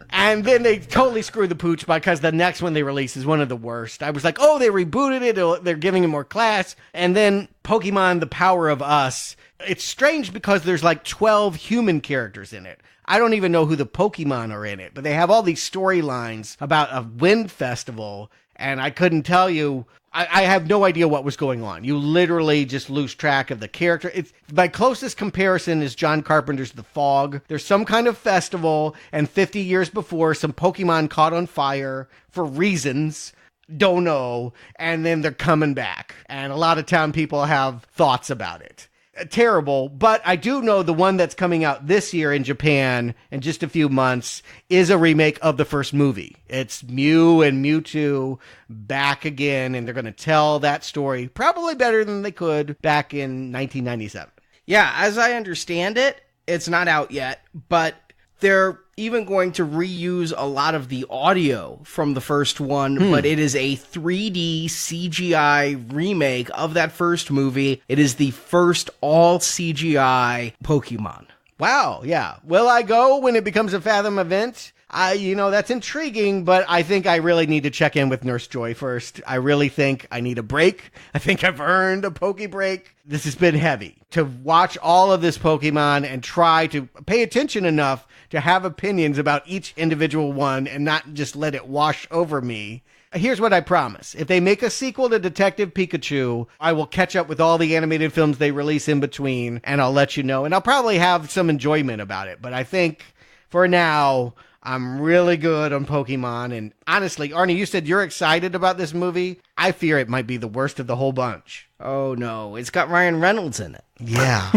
And then they totally screwed the pooch because the next one they release is one of the worst. I was like, oh, they rebooted it. They're giving it more class. And then Pokemon The Power of Us. It's strange because there's like 12 human characters in it. I don't even know who the Pokemon are in it, but they have all these storylines about a wind festival, and I couldn't tell you. I have no idea what was going on. You literally just lose track of the character. My closest comparison is John Carpenter's The Fog. There's some kind of festival, and 50 years before, some Pokemon caught on fire for reasons, don't know, and then they're coming back. And a lot of town people have thoughts about it. Terrible, but I do know the one that's coming out this year in Japan in just a few months is a remake of the first movie. It's Mew and Mewtwo back again, and they're going to tell that story probably better than they could back in 1997. Yeah, as I understand it, it's not out yet, but they're even going to reuse a lot of the audio from the first one, but it is a 3D CGI remake of that first movie. It is the first all CGI Pokemon. Wow, yeah. Will I go when it becomes a Fathom event? That's intriguing, but I think I really need to check in with Nurse Joy first. I really think I need a break. I think I've earned a Poke break. This has been heavy. To watch all of this Pokemon and try to pay attention enough to have opinions about each individual one and not just let it wash over me. Here's what I promise. If they make a sequel to Detective Pikachu, I will catch up with all the animated films they release in between, and I'll let you know. And I'll probably have some enjoyment about it. But I think for now, I'm really good on Pokemon. And honestly, Arnie, you said you're excited about this movie. I fear it might be the worst of the whole bunch. Oh, no. It's got Ryan Reynolds in it. Yeah.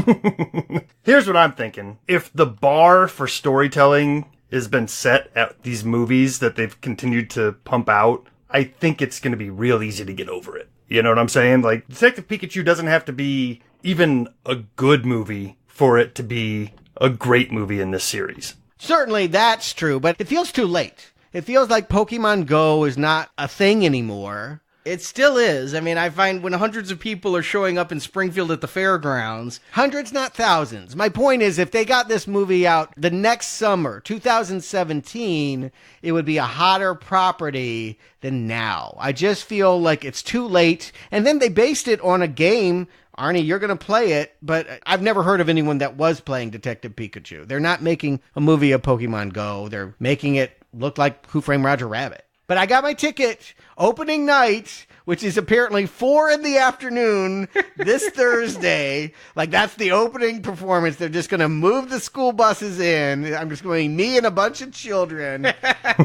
Here's what I'm thinking. If the bar for storytelling has been set at these movies that they've continued to pump out, I think it's going to be real easy to get over it. You know what I'm saying? Like, Detective Pikachu doesn't have to be even a good movie for it to be a great movie in this series. Certainly that's true, but it feels too late. It feels like Pokemon Go is not a thing anymore. It still is. I mean, I find when hundreds of people are showing up in Springfield at the fairgrounds. Hundreds, not thousands. My point is, if they got this movie out the next summer, 2017, it would be a hotter property than now. I just feel like it's too late. And then they based it on a game. Arnie, you're going to play it, but I've never heard of anyone that was playing Detective Pikachu. They're not making a movie of Pokemon Go. They're making it look like Who Framed Roger Rabbit. But I got my ticket opening night, which is apparently 4 p.m. this Thursday. Like, that's the opening performance. They're just going to move the school buses in. I'm just going to be me and a bunch of children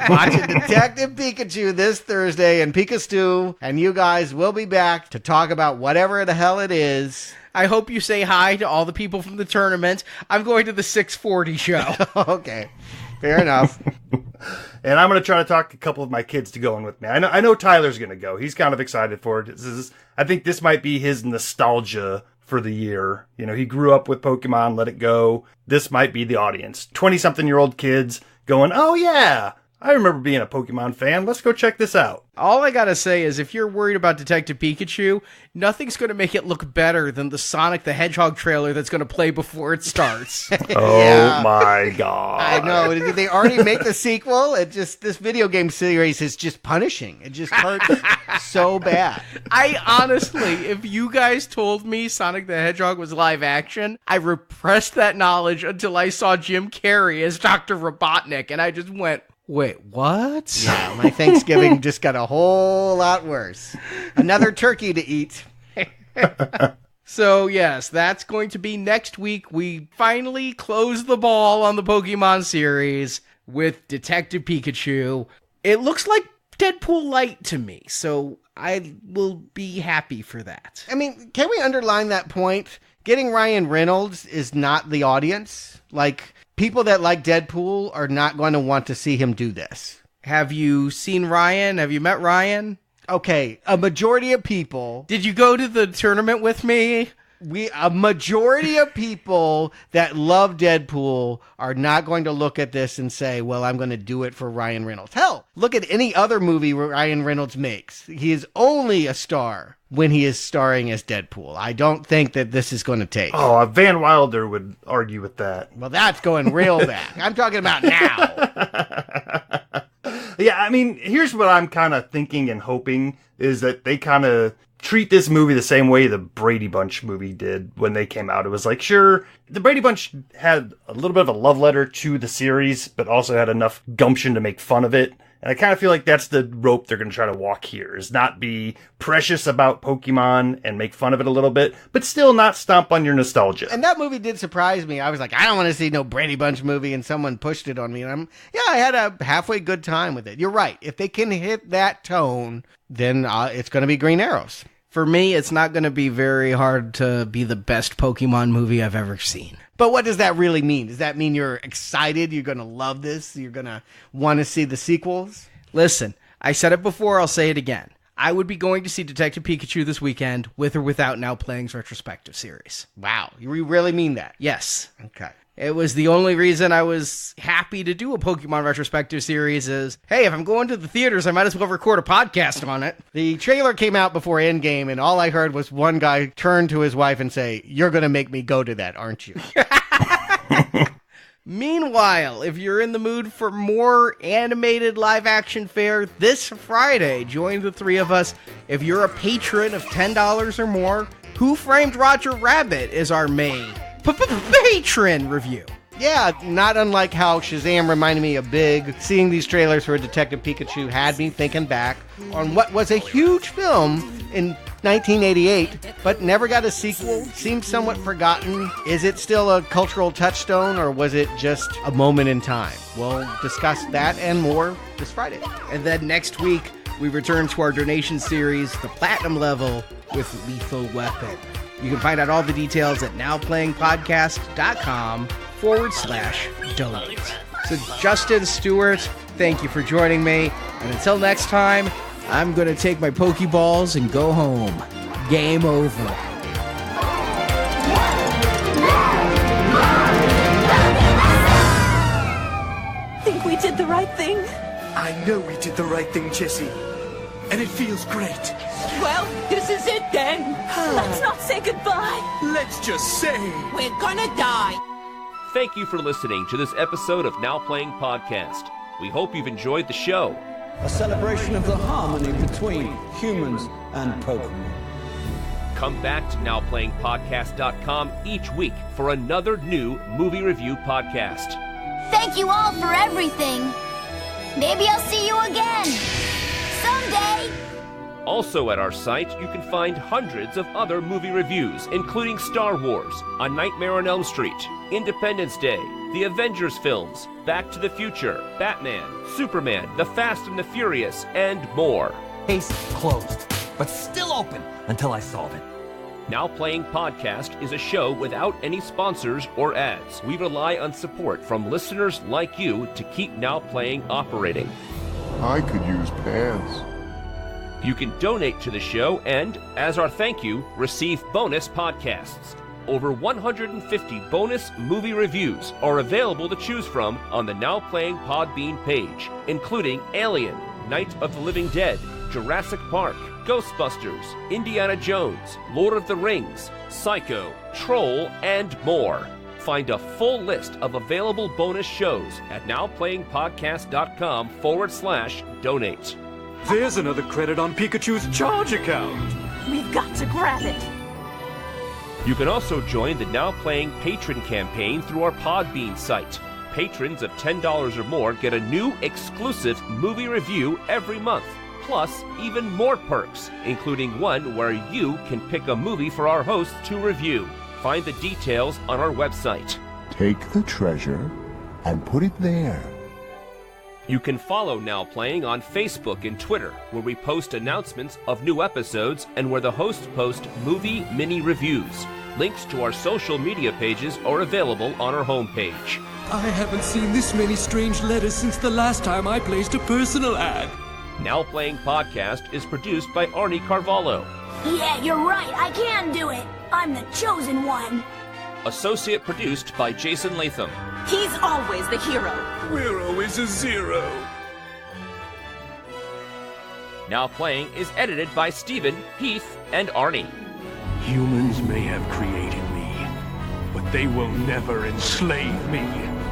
watching Detective Pikachu this Thursday, and Pikachu and you guys will be back to talk about whatever the hell it is. I hope you say hi to all the people from the tournament. I'm going to the 640 show. Okay. Fair enough. And I'm going to try to talk a couple of my kids to go in with me. I know Tyler's going to go. He's kind of excited for it. I think this might be his nostalgia for the year. You know, he grew up with Pokemon, let it go. This might be the audience. 20-something-year-old kids going, oh yeah, I remember being a Pokemon fan. Let's go check this out. All I gotta say is if you're worried about Detective Pikachu, nothing's gonna make it look better than the Sonic the Hedgehog trailer that's gonna play before it starts. Oh my god. I know. Did they already make the sequel? This video game series is just punishing. It just hurts so bad. I honestly, if you guys told me Sonic the Hedgehog was live action, I repressed that knowledge until I saw Jim Carrey as Dr. Robotnik, and I just went, wait, what? Yeah, my Thanksgiving just got a whole lot worse. Another turkey to eat. So, yes, that's going to be next week. We finally close the ball on the Pokemon series with Detective Pikachu. It looks like Deadpool Light to me, so I will be happy for that. I mean, can we underline that point? Getting Ryan Reynolds is not the audience. Like, people that like Deadpool are not going to want to see him do this. Have you seen Ryan? Have you met Ryan? Okay, a majority of people... Did you go to the tournament with me? A majority of people that love Deadpool are not going to look at this and say, well, I'm going to do it for Ryan Reynolds. Hell, look at any other movie Ryan Reynolds makes. He is only a star when he is starring as Deadpool. I don't think that this is going to take. Oh, Van Wilder would argue with that. Well, that's going real back. I'm talking about now. Yeah, I mean, here's what I'm kind of thinking and hoping is that they kind of treat this movie the same way the Brady Bunch movie did when they came out. It was like, sure, the Brady Bunch had a little bit of a love letter to the series, but also had enough gumption to make fun of it. And I kind of feel like that's the rope they're going to try to walk here, is not be precious about Pokemon and make fun of it a little bit, but still not stomp on your nostalgia. And that movie did surprise me. I was like, I don't want to see no Brady Bunch movie, and someone pushed it on me. And I had a halfway good time with it. You're right. If they can hit that tone, then it's going to be Green Arrows. For me, it's not going to be very hard to be the best Pokemon movie I've ever seen. But what does that really mean? Does that mean you're excited? You're going to love this? You're going to want to see the sequels? Listen, I said it before, I'll say it again. I would be going to see Detective Pikachu this weekend with or without Now Playing's retrospective series. Wow. You really mean that? Yes. Okay. It was the only reason I was happy to do a Pokemon retrospective series is, hey, if I'm going to the theaters, I might as well record a podcast on it. The trailer came out before Endgame, and all I heard was one guy turn to his wife and say, you're going to make me go to that, aren't you? Meanwhile, if you're in the mood for more animated live-action fare this Friday, join the three of us. If you're a patron of $10 or more, Who Framed Roger Rabbit is our May patron review. Yeah, not unlike how Shazam reminded me of Big, seeing these trailers for Detective Pikachu had me thinking back on what was a huge film in 1988, but never got a sequel, seems somewhat forgotten. Is it still a cultural touchstone, or was it just a moment in time? We'll discuss that and more this Friday. And then next week, we return to our donation series, The Platinum Level, with Lethal Weapon. You can find out all the details at nowplayingpodcast.com/donate. So Justin, Stuart, thank you for joining me. And until next time, I'm going to take my Pokeballs and go home. Game over. Think we did the right thing? I know we did the right thing, Jessie. And it feels great. Well, this is it then. Let's not say goodbye. Let's just say we're gonna die. Thank you for listening to this episode of Now Playing Podcast. We hope you've enjoyed the show. A celebration of the harmony between humans and Pokemon. Come back to NowPlayingPodcast.com each week for another new movie review podcast. Thank you all for everything. Maybe I'll see you again. Someday. Also at our site, you can find hundreds of other movie reviews, including Star Wars, A Nightmare on Elm Street, Independence Day, the Avengers films, Back to the Future, Batman, Superman, The Fast and the Furious, and more. Case closed, but still open until I solve it. Now Playing Podcast is a show without any sponsors or ads. We rely on support from listeners like you to keep Now Playing operating. I could use pants. You can donate to the show and, as our thank you, receive bonus podcasts. Over 150 bonus movie reviews are available to choose from on the Now Playing Podbean page, including Alien, Night of the Living Dead, Jurassic Park, Ghostbusters, Indiana Jones, Lord of the Rings, Psycho, Troll, and more. Find a full list of available bonus shows at nowplayingpodcast.com/donate. There's another credit on Pikachu's charge account. We've got to grab it. You can also join the Now Playing Patron campaign through our Podbean site. Patrons of $10 or more get a new exclusive movie review every month, plus even more perks, including one where you can pick a movie for our hosts to review. Find the details on our website. Take the treasure and put it there. You can follow Now Playing on Facebook and Twitter, where we post announcements of new episodes and where the hosts post movie mini reviews. Links to our social media pages are available on our homepage. I haven't seen this many strange letters since the last time I placed a personal ad. Now Playing Podcast is produced by Arnie Carvalho. Yeah, you're right. I can do it. I'm the chosen one. Associate produced by Jason Latham. He's always the hero. We're always a zero. Now Playing is edited by Stephen, Heath, and Arnie. Humans may have created me, but they will never enslave me.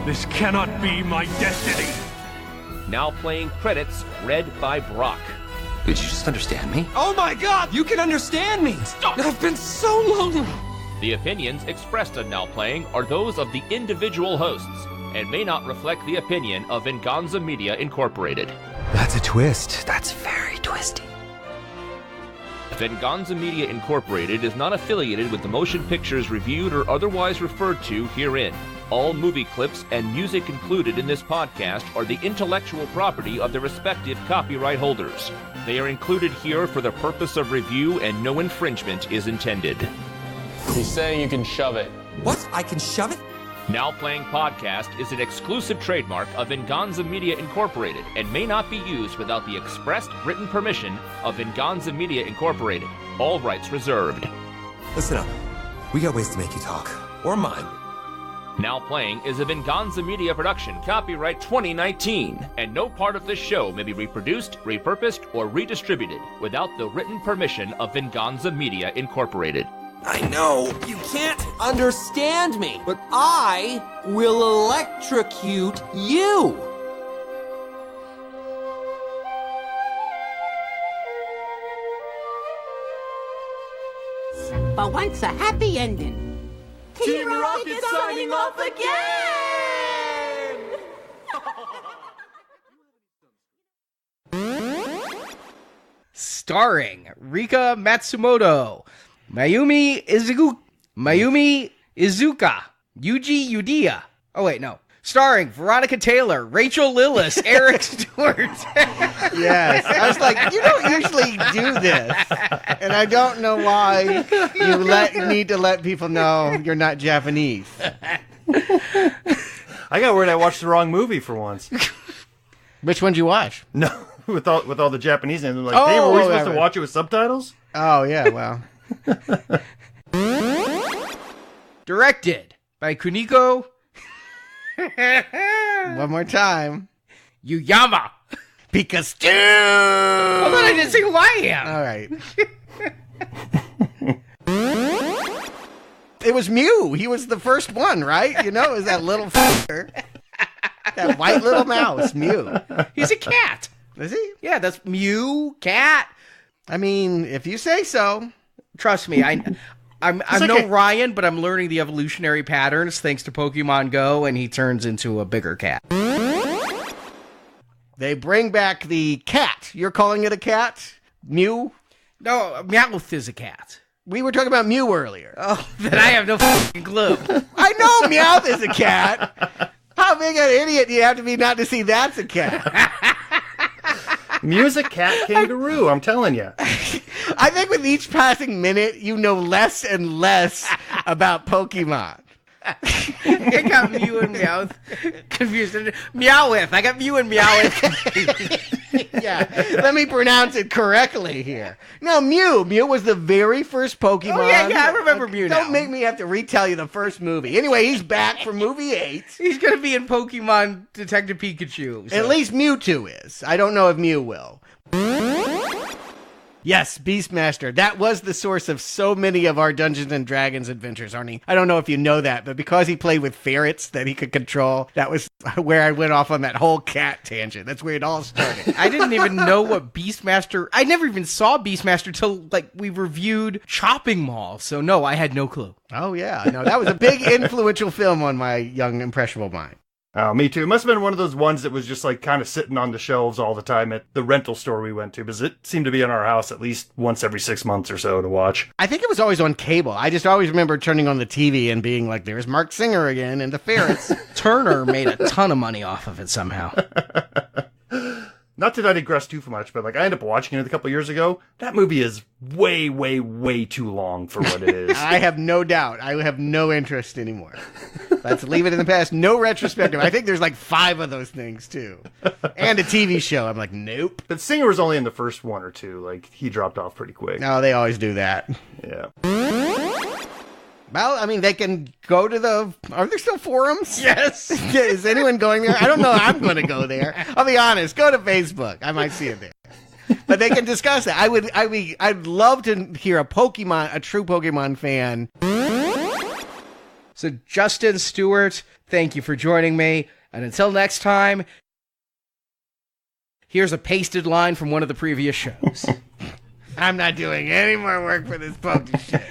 This cannot be my destiny. Now Playing credits read by Brock. Did you just understand me? Oh my god, you can understand me! Stop! I've been so lonely! The opinions expressed on Now Playing are those of the individual hosts and may not reflect the opinion of Venganza Media Incorporated. That's a twist. That's very twisty. Venganza Media Incorporated is not affiliated with the motion pictures reviewed or otherwise referred to herein. All movie clips and music included in this podcast are the intellectual property of their respective copyright holders. They are included here for the purpose of review and no infringement is intended. He's saying you can shove it. What? I can shove it? Now Playing Podcast is an exclusive trademark of Venganza Media Incorporated and may not be used without the expressed written permission of Venganza Media Incorporated. All rights reserved. Listen up. We got ways to make you talk. Or mine. Now Playing is a Venganza Media production, copyright 2019, and no part of this show may be reproduced, repurposed, or redistributed without the written permission of Venganza Media Incorporated. I know, you can't understand me, but I will electrocute you! But once a happy ending. Team Rocket signing off again! Starring Rika Matsumoto, Mayumi Izuka, Yuji Udia. Oh wait, no. Starring Veronica Taylor, Rachel Lillis, Eric Stewart. Yes. I was like, you don't usually do this. And I don't know why you need to let people know you're not Japanese. I got worried I watched the wrong movie for once. Which one did you watch? No, with all the Japanese names. I'm like, hey, were we supposed to watch it with subtitles? Oh, yeah, well. Directed by Kuniko. One more time. Yuyama. Pikachu! Hold on, I didn't say who I am. All right. It was Mew. He was the first one, right? You know, it was that little fucker. That white little mouse, Mew. He's a cat. Is he? Yeah, that's Mew, cat. I mean, if you say so. Trust me, I'm no Ryan, but I'm learning the evolutionary patterns thanks to Pokemon Go, and he turns into a bigger cat. They bring back the cat. You're calling it a cat? Mew? No, Meowth is a cat. We were talking about Mew earlier. Oh, then I have no fucking clue. I know Meowth is a cat. How big an idiot do you have to be not to see that's a cat? Mew's a cat kangaroo, I'm telling you. I think with each passing minute, you know less and less about Pokemon. I got Mew and Meowth confused. Meowth. I got Mew and Meowth confused. Yeah, let me pronounce it correctly here. No, Mew. Mew was the very first Pokemon. Oh, yeah, I remember Mew now. Don't make me have to retell you the first movie. Anyway, he's back for movie 8. He's going to be in Pokemon Detective Pikachu. So. At least Mewtwo is. I don't know if Mew will. Yes, Beastmaster. That was the source of so many of our Dungeons and Dragons adventures, Arnie. I don't know if you know that, but because he played with ferrets that he could control, that was where I went off on that whole cat tangent. That's where it all started. I didn't even know what Beastmaster... I never even saw Beastmaster till, we reviewed Chopping Mall. So, no, I had no clue. Oh, yeah. No, that was a big influential film on my young, impressionable mind. Oh, me too. It must have been one of those ones that was just kind of sitting on the shelves all the time at the rental store we went to, because it seemed to be in our house at least once every 6 months or so to watch. I think it was always on cable. I just always remember turning on the TV and being like, there's Mark Singer again and the ferrets. Turner made a ton of money off of it somehow. Not that I digress too much, but I ended up watching it a couple years ago. That movie is way, way, way too long for what it is. I have no doubt. I have no interest anymore. Let's leave it in the past. No retrospective. I think there's 5 of those things too. And a TV show. I'm like, nope. But Singer was only in the first 1 or 2. He dropped off pretty quick. No, they always do that. Yeah. Well, I mean, they can go to are there still forums? Yes. Is anyone going there? I don't know. I'm going to go there. I'll be honest. Go to Facebook. I might see it there. But they can discuss that. I'd love to hear a true Pokemon fan. So, Justin, Stuart, thank you for joining me. And until next time, here's a pasted line from one of the previous shows. I'm not doing any more work for this Poke shit.